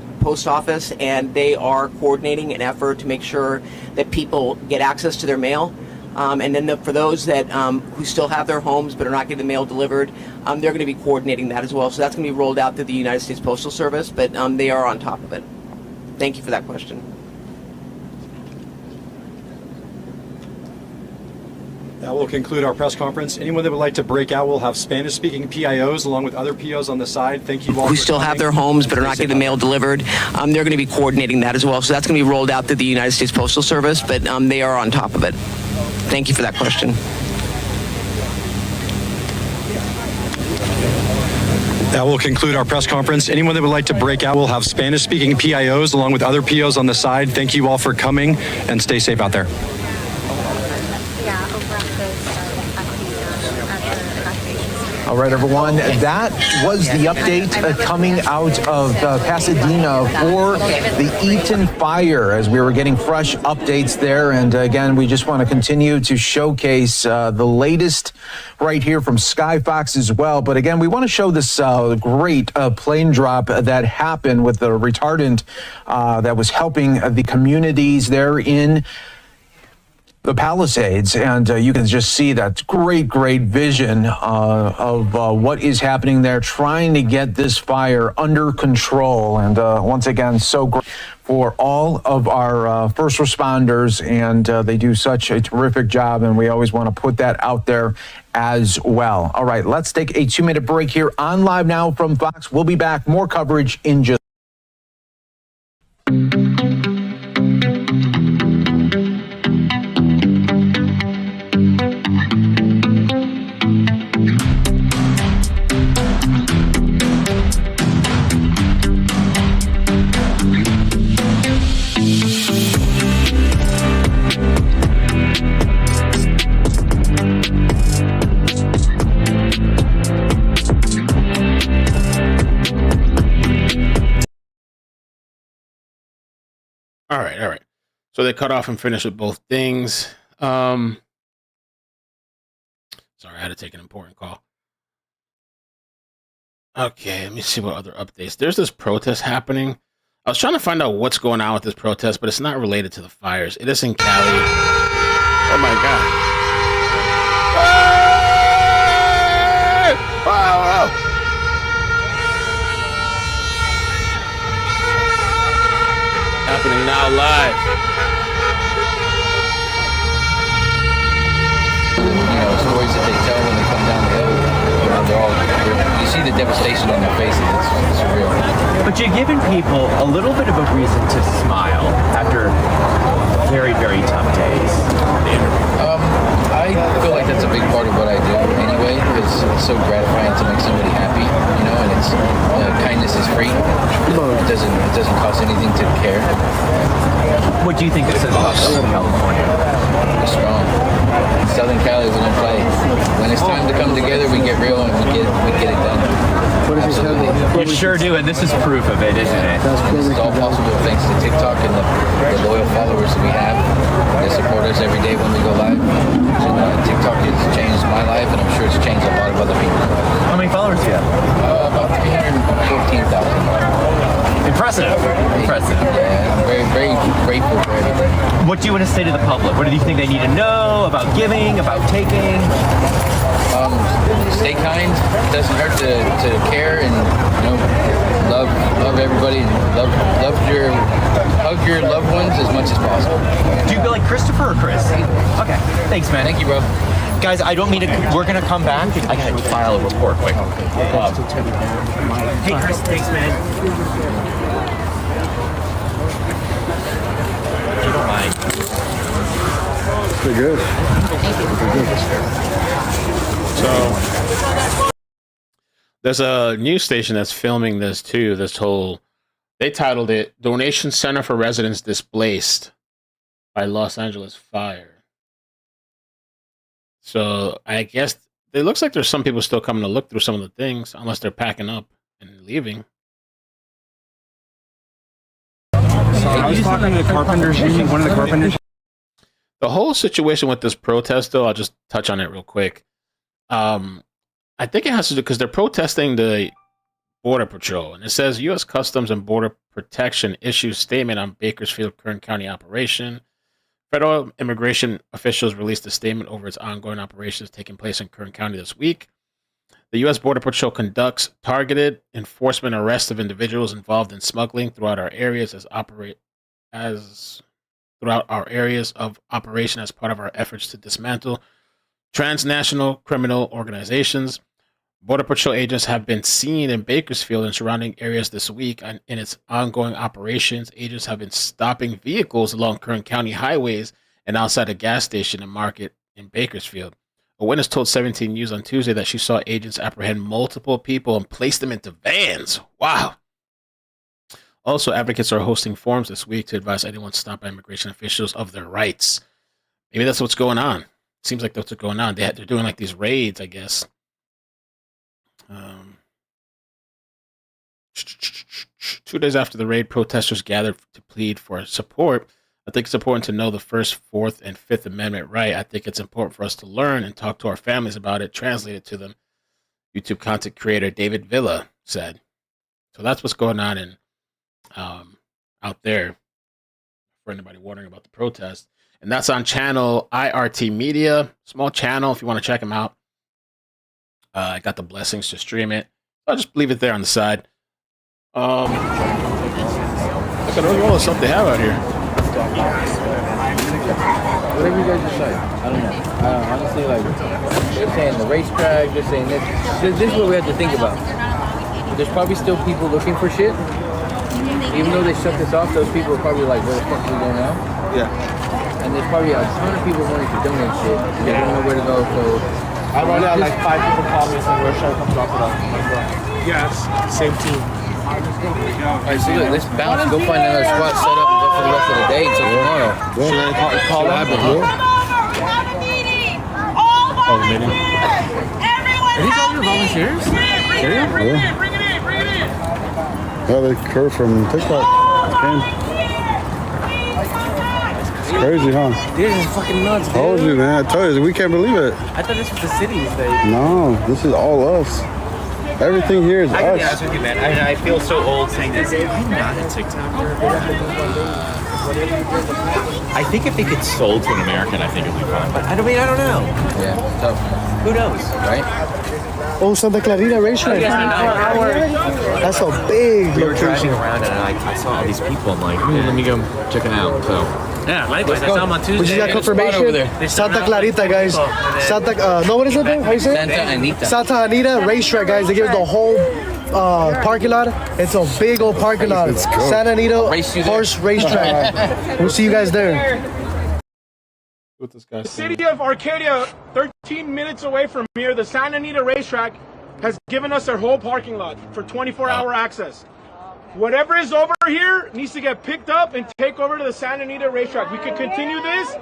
office, and they are coordinating an effort to make sure that people get access to their mail. And then for those that who still have their homes but are not getting the mail delivered, they're going to be coordinating that as well. So that's going to be rolled out through the United States Postal Service, but they are on top of it. Thank you for that question. That will conclude our press conference. Anyone that would like to break out, we'll have Spanish-speaking PIOs along with other POs on the side. Thank you all. Who still have their homes but are not getting the mail delivered, they're going to be coordinating that as well. So that's going to be rolled out through the United States Postal Service, but they are on top of it. Thank you for that question. That will conclude our press conference. Anyone that would like to break out, we'll have Spanish-speaking PIOs along with other POs on the side. Thank you all for coming, and stay safe out there. All right, everyone, that was the update coming out of Pasadena for the Eaton fire, as we were getting fresh updates there. And again, we just want to continue to showcase the latest right here from Skyfox as well. But again, we want to show this great plane drop that happened with the retardant that was helping the communities there in the Palisades, and you can just see that great vision of what is happening there, trying to get this fire under control. And once again, so great for all of our first responders, and they do such a terrific job, and we always want to put that out there as well. All right, let's take a 2-minute break here on Live Now from Fox. We'll be back, more coverage in just All right. So they cut off and finished with both things. Sorry, I had to take an important call. Okay, let me see what other updates. There's this protest happening. I was trying to find out what's going on with this protest, but it's not related to the fires. It is in Cali. Oh my God. Hey! Wow. Happening now live. You know, stories that they tell when they come down the hill. You know, you see the devastation on their faces. It's surreal. But you're giving people a little bit of a reason to smile after very tough days. I feel like that's a big part of what I do anyway, because it's so gratifying to make somebody happy, you know, and it's kindness is free. It doesn't cost anything to care. What do you think it says about Southern California? We're strong. Southern Cali, we don't play. When it's time to come together, we get real and we get it done. Absolutely. You sure do, and this is proof of it, isn't it? This is all possible thanks to TikTok and the loyal followers that we have. They support us every day when we go live. And TikTok has changed my life, and I'm sure it's changed a lot of other people. How many followers do you have? About 314,000. Impressive. Impressive. Yeah, I'm very, very grateful for everything. What do you want to say to the public? What do you think they need to know about giving, about taking? Stay kind. It doesn't hurt to care and love everybody and hug your loved ones as much as possible. Do you go like Christopher or Chris? Okay. Thanks, man. Thank you, bro. Guys, I don't mean to. We're gonna come back. I gotta file a report quick. Hey, Chris. Thanks, man. If you don't mind. Pretty good. So there's a news station that's filming this too. They titled it "Donation Center for Residents Displaced by Los Angeles Fire." So I guess it looks like there's some people still coming to look through some of the things, unless they're packing up and leaving. So I was talking to the carpenters union, one of the carpenters. The whole situation with this protest, though, I'll just touch on it real quick. I think it has to do because they're protesting the Border Patrol, and it says U.S. Customs and Border Protection issues statement on Bakersfield, Kern County operation. Federal immigration officials released a statement over its ongoing operations taking place in Kern County this week. The U.S. Border Patrol conducts targeted enforcement arrests of individuals involved in smuggling throughout our areas throughout our areas of operation as part of our efforts to dismantle transnational criminal organizations. Border Patrol agents have been seen in Bakersfield and surrounding areas this week. And in its ongoing operations, agents have been stopping vehicles along Kern County highways and outside a gas station and market in Bakersfield. A witness told 17 News on Tuesday that she saw agents apprehend multiple people and place them into vans. Wow. Also, advocates are hosting forums this week to advise anyone stopped by immigration officials of their rights. Maybe that's what's going on. Seems like that's what's going on. They're doing like these raids, I guess. 2 days after the raid, protesters gathered to plead for support. I think it's important to know the First, Fourth, and Fifth Amendment right. I think it's important for us to learn and talk to our families about it, translate it to them. YouTube content creator David Villa said. So that's what's going on in out there for anybody wondering about the protest. And that's on channel IRT Media, small channel if you want to check them out. I got the blessings to stream it. I'll just leave it there on the side. Look at all the stuff they have out here. Whatever you guys decide. I don't know. Honestly, like, they're saying the racetrack, they're saying this. This is what we have to think about. There's probably still people looking for shit. Even though they shut this off, those people are probably like, where the fuck are we going now? Yeah. And there's probably a ton of people wanting to donate shit. They don't know where to go, so... I already had like 5 people call me saying, where should I come drop it off? Yes, same team. Alright, so look, let's bounce, go find another spot, set up, and go for the rest of the day until tomorrow. Call what happened, bro? Oh, the meeting? Are these all your volunteers? Yeah. Yeah, they curved from TikTok. It's crazy, huh? This is fucking nuts, dude. I told you, man. I told you, we can't believe it. I thought this was the city's thing. No, this is all us. Everything here is I gotta be us. honest with you, man. I feel so old saying this. I'm not a TikToker. I think if it gets sold to an American, I think it'll be fine. But I don't know. Yeah, tough. Who knows, right? Oh, Santa Clarita Racetrack. That's a big We were location. driving around and I saw all these people. I'm like, let me go check it out. So yeah, likewise. I saw them on Tuesday. We just got confirmation. Santa Clarita, guys. No, what is it there? How you say it? Santa Anita. Santa Anita Racetrack, guys. They give us the whole parking lot. It's a big old parking lot. Let's go. Santa Anita Horse Racetrack. We'll see you guys there. what this guy's The saying. city of Arcadia, 13 minutes away from here, the Santa Anita racetrack has given us their whole parking lot for 24-hour access. Whatever is over here needs to get picked up and take over to the Santa Anita racetrack. We can continue this.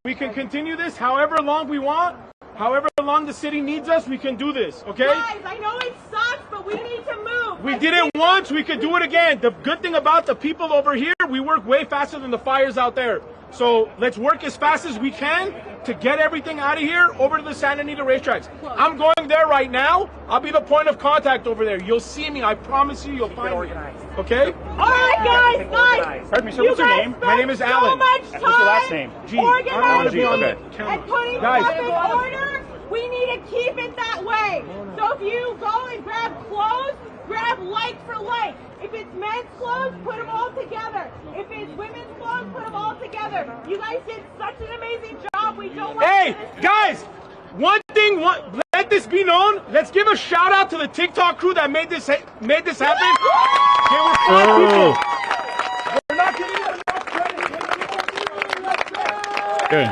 We can continue this however long we want. However long the city needs us, we can do this, okay? Guys, I know it sucks, but we need to move. We did it once, we could do it again. The good thing about the people over here, we work way faster than the fires out there. So let's work as fast as we can to get everything out of here over to the Santa Anita racetracks. I'm going there right now. I'll be the point of contact over there. You'll see me. I promise you, you'll find me. Okay? All right, guys. Pardon me, sir. What's your name? My name is Alan. So much time What's your last name? G. organizing Okay. and putting Guys. stuff in order. We need to keep it that way. So if you go and grab clothes, grab like for like. If it's men's clothes, put them all together. If it's women's clothes, put them all together. You guys did such an amazing job. We don't want Hey, guys, let this be known. Let's give a shout out to the TikTok crew that made this happen. There were 5 people. We're not giving them enough credit. Good.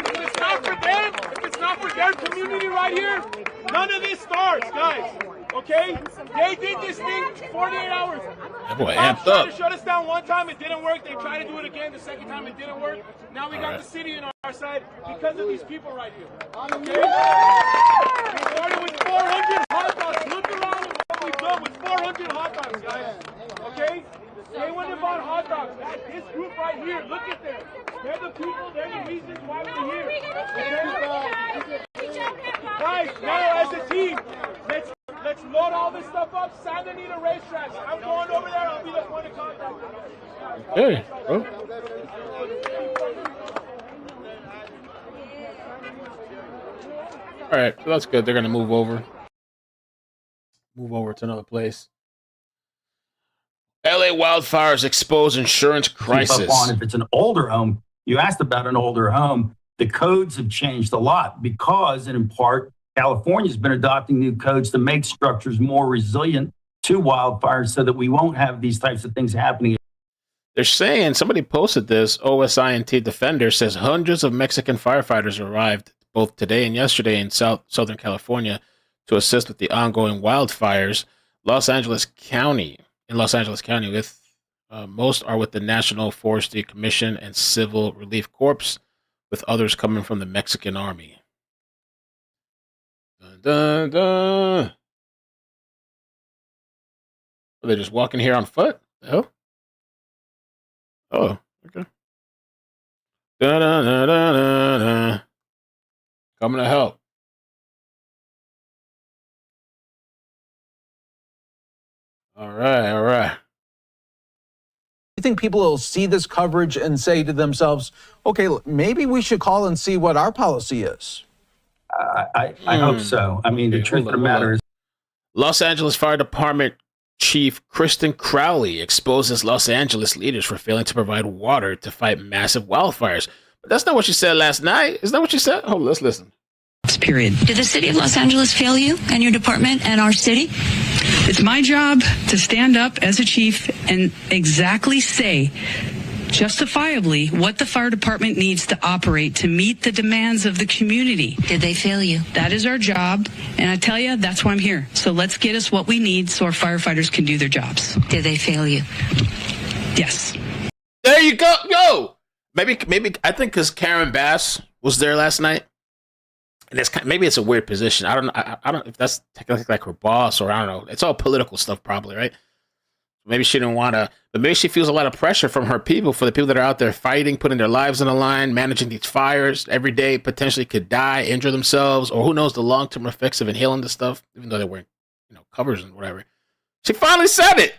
If it's not for them, if it's not for their community right here, none of this starts, guys. Okay? They did this thing 48 hours. That boy Cops amped tried up. to shut us down one time, it didn't work. They tried to do it again. The second time it didn't work. Now we got the city on our side because of these people right here. Okay? We started with 400 hot dogs. Look around at what we've done with 400 hot dogs, guys. Okay? They went and bought hot dogs. This group right here, look at them. They're the people, they're the reasons why we're here. Okay? Guys, now as a team, let's load all this stuff up. Santa Anita racetracks. I'm going over there. I'll be the point of contact. Hey, bro. All right, so that's good. They're gonna move over to another place. LA wildfires expose insurance crisis. Keep up on if it's an older home. You asked about an older home. The codes have changed a lot because, and in part, California's been adopting new codes to make structures more resilient to wildfires so that we won't have these types of things happening. They're saying, somebody posted this, OSINT Defender says hundreds of Mexican firefighters arrived both today and yesterday in Southern California to assist with the ongoing wildfires. Los Angeles County, with most are with the National Forestry Commission and Civil Relief Corps, with others coming from the Mexican Army. Dun, dun, dun. Are they just walking here on foot? The hell? Oh, okay. Dun, dun, dun, dun, dun, dun. Coming to help. All right. You think people will see this coverage and say to themselves, okay, maybe we should call and see what our policy is? I hope so. I mean, the truth of the matter is, Los Angeles Fire Department Chief Kristen Crowley exposes Los Angeles leaders for failing to provide water to fight massive wildfires. But that's not what she said last night. Isn't that what she said? Oh, let's listen. Period. Did the city of Los Angeles fail you and your department and our city? It's my job to stand up as a chief and exactly say, justifiably, what the fire department needs to operate to meet the demands of the community. Did they fail you? That is our job, and I tell you, that's why I'm here. So let's get us what we need so our firefighters can do their jobs. Did they fail you? Yes. There you go. Yo, maybe I think because Karen Bass was there last night. And maybe it's a weird position. I don't know. I don't if that's technically like her boss or I don't know. It's all political stuff probably, right? Maybe she didn't want to, but maybe she feels a lot of pressure from her people, for the people that are out there fighting, putting their lives on the line, managing these fires every day, potentially could die, injure themselves, or who knows the long-term effects of inhaling this stuff, even though they're wearing, covers and whatever. She finally said it.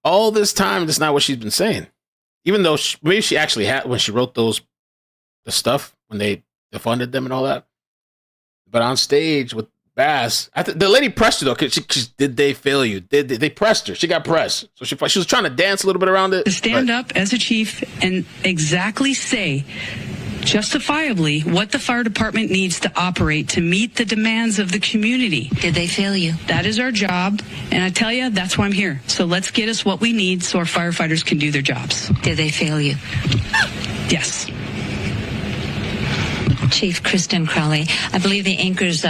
All this time, that's not what she's been saying. Even though maybe she actually had when she wrote the stuff, when they defunded them and all that. But on stage with Bass, the lady pressed her though. Cause did they fail you? They pressed her? She got pressed, so she was trying to dance a little bit around it. To stand up as a chief and exactly say, justifiably what the fire department needs to operate to meet the demands of the community. Did they fail you? That is our job, and I tell you, that's why I'm here. So let's get us what we need so our firefighters can do their jobs. Did they fail you? Yes. Chief Kristen Crowley, I believe the anchors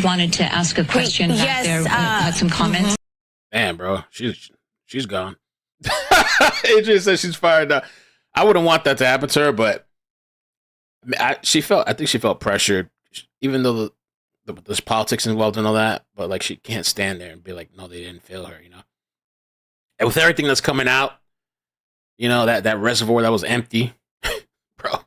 wanted to ask a question back there. Had some comments. Man, bro, she's gone. Adrian says she's fired up. I wouldn't want that to happen to her, but I think she felt pressured, even though there's politics involved and all that. But like, she can't stand there and be like, no, they didn't fail her, you know. And with everything that's coming out, you know, that reservoir that was empty, bro.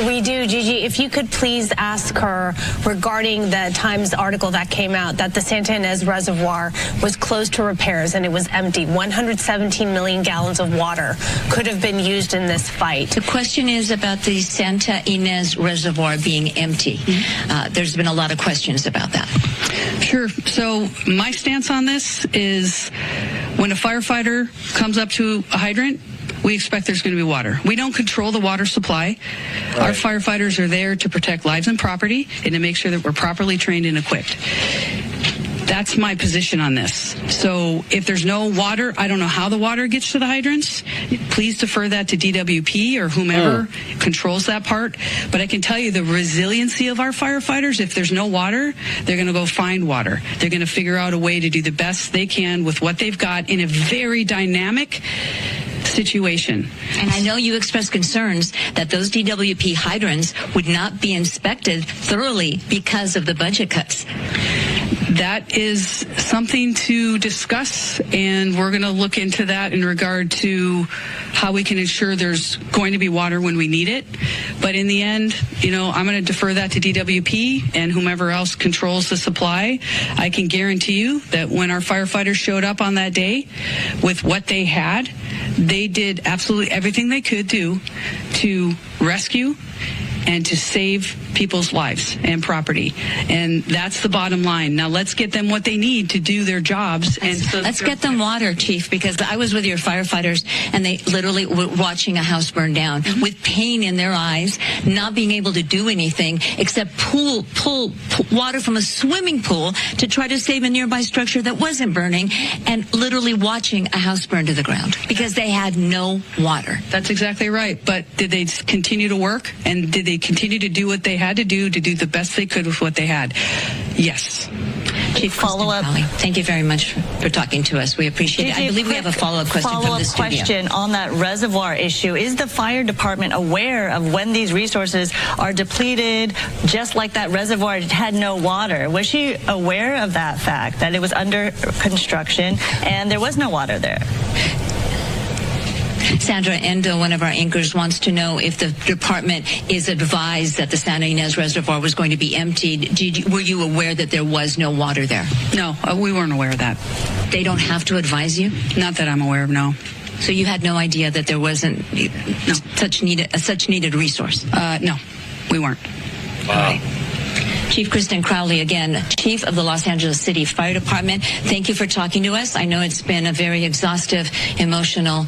We do, Gigi. If you could please ask her regarding the Times article that came out that the Santa Ynez Reservoir was closed to repairs and it was empty. 117 million gallons of water could have been used in this fight. The question is about the Santa Ynez Reservoir being empty. There's been a lot of questions about that. Sure. So my stance on this is when a firefighter comes up to a hydrant, we expect there's going to be water. We don't control the water supply. Right. Our firefighters are there to protect lives and property and to make sure that we're properly trained and equipped. That's my position on this. So if there's no water, I don't know how the water gets to the hydrants. Please defer that to DWP or whomever controls that part. But I can tell you the resiliency of our firefighters, if there's no water, they're going to go find water. They're going to figure out a way to do the best they can with what they've got in a very dynamic situation. And I know you expressed concerns that those DWP hydrants would not be inspected thoroughly because of the budget cuts. That is something to discuss, and we're going to look into that in regard to how we can ensure there's going to be water when we need it. But in the end, you know, I'm going to defer that to DWP and whomever else controls the supply. I can guarantee you that when our firefighters showed up on that day with what they had, they did absolutely everything they could do to rescue and to save people's lives and property. And that's the bottom line. Now let's get them what they need to do their jobs. Let's get them water, Chief, because I was with your firefighters and they literally were watching a house burn down with pain in their eyes, not being able to do anything except pull water from a swimming pool to try to save a nearby structure that wasn't burning, and literally watching a house burn to the ground because they had no water. That's exactly right. But did they continue to work, and did they continue to do what they had to do the best they could with what they had? Yes. Chief, follow-up. Thank you very much for talking to us. We appreciate it. I believe we have a follow-up question from the studio. Question on that reservoir issue. Is the fire department aware of when these resources are depleted, just like that reservoir had no water? Was she aware of that fact, that it was under construction and there was no water there? Sandra Endo, one of our anchors, wants to know if the department is advised that the Santa Ynez Reservoir was going to be emptied. Were you aware that there was no water there? No, we weren't aware of that. They don't have to advise you? Not that I'm aware of, no. So you had no idea that there wasn't such needed resource? No, we weren't. Wow. All right. Chief Kristen Crowley, again, Chief of the Los Angeles City Fire Department. Thank you for talking to us. I know it's been a very exhaustive, emotional,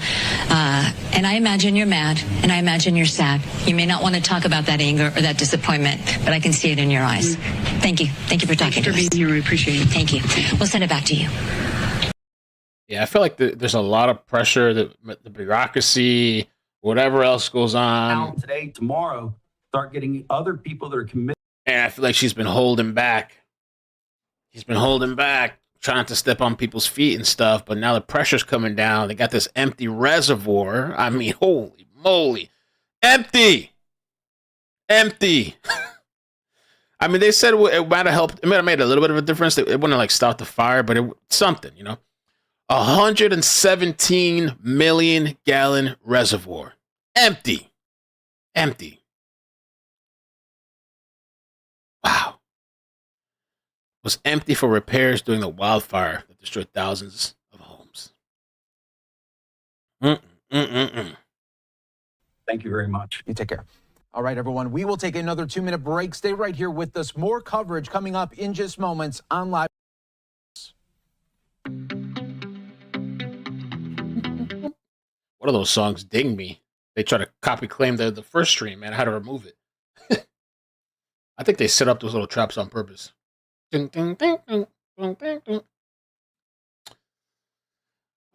and I imagine you're mad, and I imagine you're sad. You may not want to talk about that anger or that disappointment, but I can see it in your eyes. Thank you. Thank you for talking to us. Thanks for being here. We appreciate it. Thank you. We'll send it back to you. Yeah, I feel like there's a lot of pressure, the bureaucracy, whatever else goes on. Today, tomorrow, start getting other people that are committed. And I feel like she's been holding back. He's been holding back, trying to step on people's feet and stuff. But now the pressure's coming down. They got this empty reservoir. I mean, holy moly. Empty. Empty. I mean, they said it might have helped. It might have made a little bit of a difference. It wouldn't have like stopped the fire, but something, you know. 117 million gallon reservoir. Empty. Empty. Wow. Was empty for repairs during the wildfire that destroyed thousands of homes. Thank you very much. You take care. All right, everyone. We will take another 2-minute break. Stay right here with us. More coverage coming up in just moments on Live. one of those songs, Ding Me. They try to copy claim the first stream, man. I had to remove it. I think they set up those little traps on purpose. Ding, ding, ding, ding, ding, ding, ding.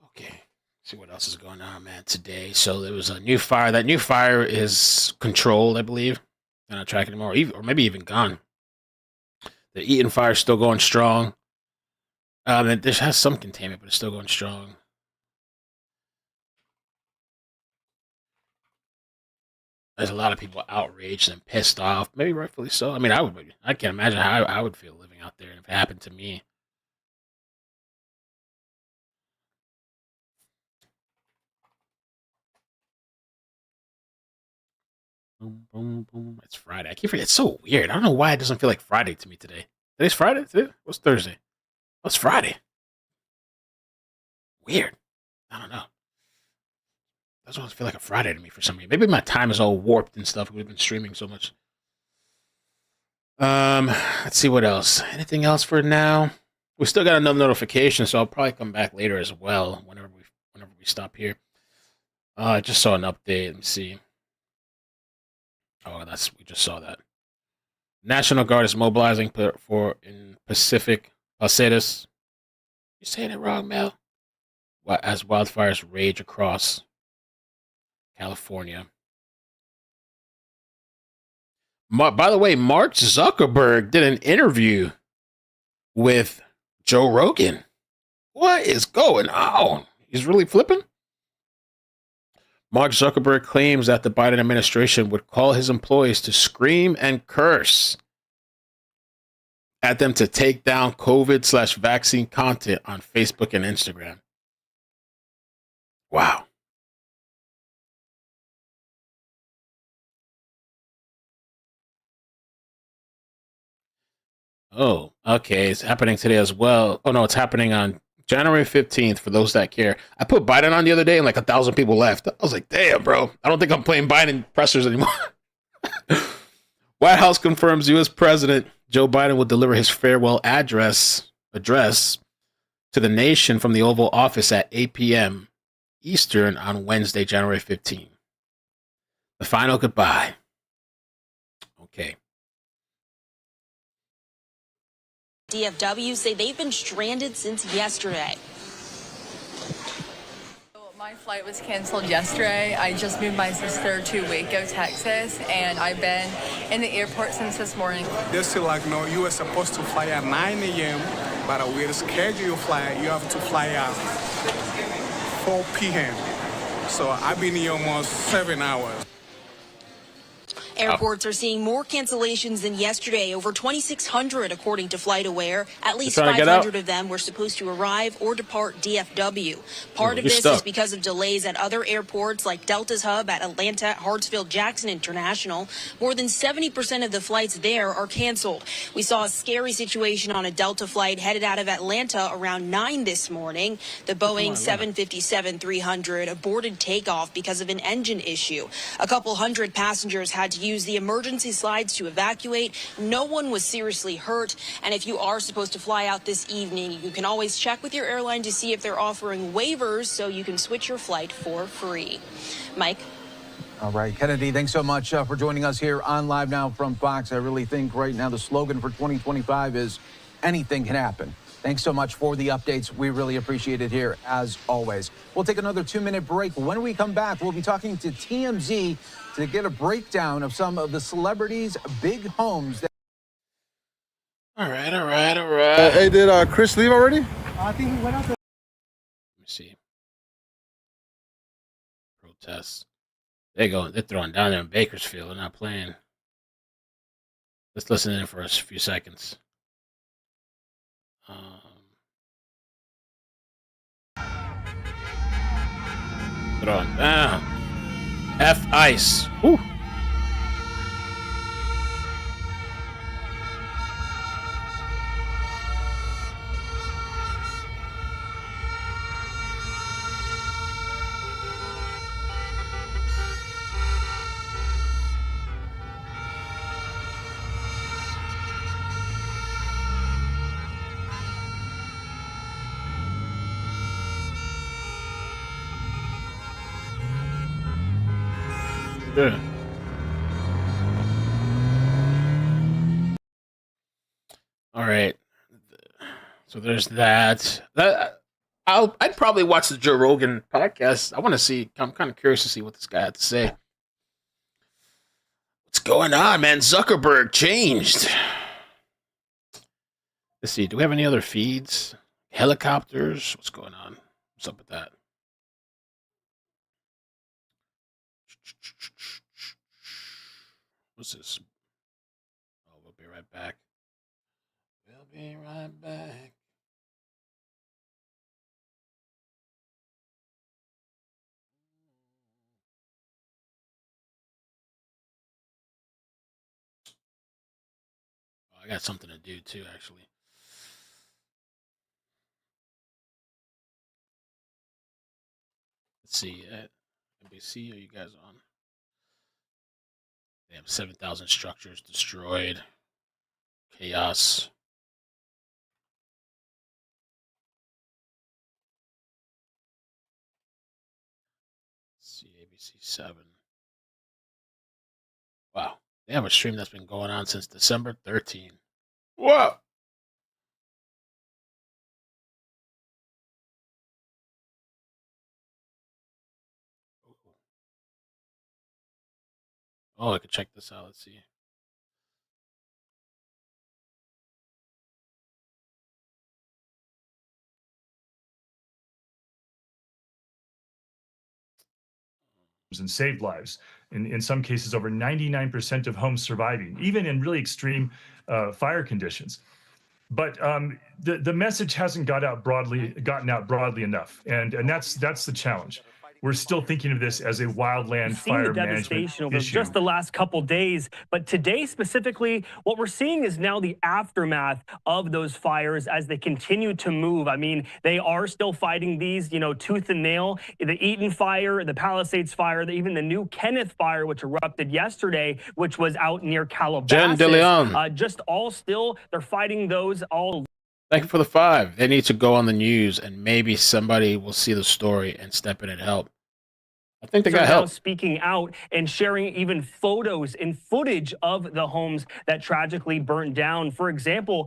Okay. See what else is going on, man, today. So there was a new fire. That new fire is controlled, I believe. They're not tracking anymore, or maybe even gone. The Eaton fire is still going strong. It has some containment, but it's still going strong. There's a lot of people outraged and pissed off, maybe rightfully so. I mean, I can't imagine how I would feel living out there if it happened to me. Boom, boom, boom. It's Friday. I keep forgetting. It's so weird. I don't know why it doesn't feel like Friday to me today. Today's Friday? What's Thursday? What's Friday? Weird. I don't know. Doesn't always feel like a Friday to me for some reason. Maybe my time is all warped and stuff. We've been streaming so much. Let's see what else. Anything else for now? We still got another notification, so I'll probably come back later as well whenever we stop here. I just saw an update. Let me see. Oh, we just saw that. National Guard is mobilizing in Pacific Palisades. You're saying it wrong, Mel. As wildfires rage across California. By the way, Mark Zuckerberg did an interview with Joe Rogan. What is going on? He's really flipping? Mark Zuckerberg claims that the Biden administration would call his employees to scream and curse at them to take down COVID/vaccine content on Facebook and Instagram. Wow. Oh, okay. It's happening today as well. Oh, no, it's happening on January 15th for those that care. I put Biden on the other day and like 1,000 people left. I was like, damn, bro. I don't think I'm playing Biden pressers anymore. White House confirms U.S. President Joe Biden will deliver his farewell address to the nation from the Oval Office at 8 p.m. Eastern on Wednesday, January 15th. The final goodbye. Okay. DFW say they've been stranded since yesterday. My flight was canceled yesterday. I just moved my sister to Waco, Texas, and I've been in the airport since this morning. They still like, no, you were supposed to fly at 9 a.m., but we're scheduled your flight. You have to fly at 4 p.m. So I've been here almost 7 hours. Airports are seeing more cancellations than yesterday, over 2,600 according to FlightAware. At least 500 of them were supposed to arrive or depart DFW. Part of this is because of delays at other airports like Delta's hub at Atlanta, Hartsfield, Jackson International. More than 70% of the flights there are canceled. We saw a scary situation on a Delta flight headed out of Atlanta around 9 this morning. The Boeing 757-300 aborted takeoff because of an engine issue. A couple hundred passengers had to use the emergency slides to evacuate. No one was seriously hurt. And if you are supposed to fly out this evening, you can always check with your airline to see if they're offering waivers so you can switch your flight for free. Mike? All right, Kennedy, thanks so much for joining us here on Live Now from Fox. I really think right now the slogan for 2025 is anything can happen. Thanks so much for the updates. We really appreciate it here, as always. We'll take another 2-minute break. When we come back, we'll be talking to TMZ to get a breakdown of some of the celebrities' big homes. All right. Hey, did Chris leave already? I think he went out there. Let me see. Protests. They're throwing down there in Bakersfield. They're not playing. Let's listen in for a few seconds. Throwing down. F ice. Woo. Yeah. All right. So there's that. I'd probably watch the Joe Rogan podcast. I want to see. I'm kind of curious to see what this guy had to say. What's going on, man? Zuckerberg changed. Let's see. Do we have any other feeds? Helicopters? What's going on? What's up with that? What's this? Oh, we'll be right back. We'll be right back. Oh, I got something to do too, actually. Let's see. NBC, are you guys on? They have 7,000 structures destroyed. Chaos. Let's see, ABC 7. Wow. They have a stream that's been going on since December 13. Whoa! Oh, I could check this out. Let's see. And saved lives. In some cases, over 99% of homes surviving, even in really extreme fire conditions. But the message hasn't gotten out broadly enough, and that's the challenge. We're still thinking of this as a wildland fire management over issue. just the last couple days, but today specifically, what we're seeing is now the aftermath of those fires as they continue to move. I mean, they are still fighting these, tooth and nail. The Eaton fire, the Palisades fire, even the new Kenneth fire, which erupted yesterday, which was out near Calabasas. Jen DeLeon. Just all still, they're fighting those all. Thank you for the 5. They need to go on the news, and maybe somebody will see the story and step in and help. I think they got help. Speaking out and sharing even photos and footage of the homes that tragically burnt down. For example,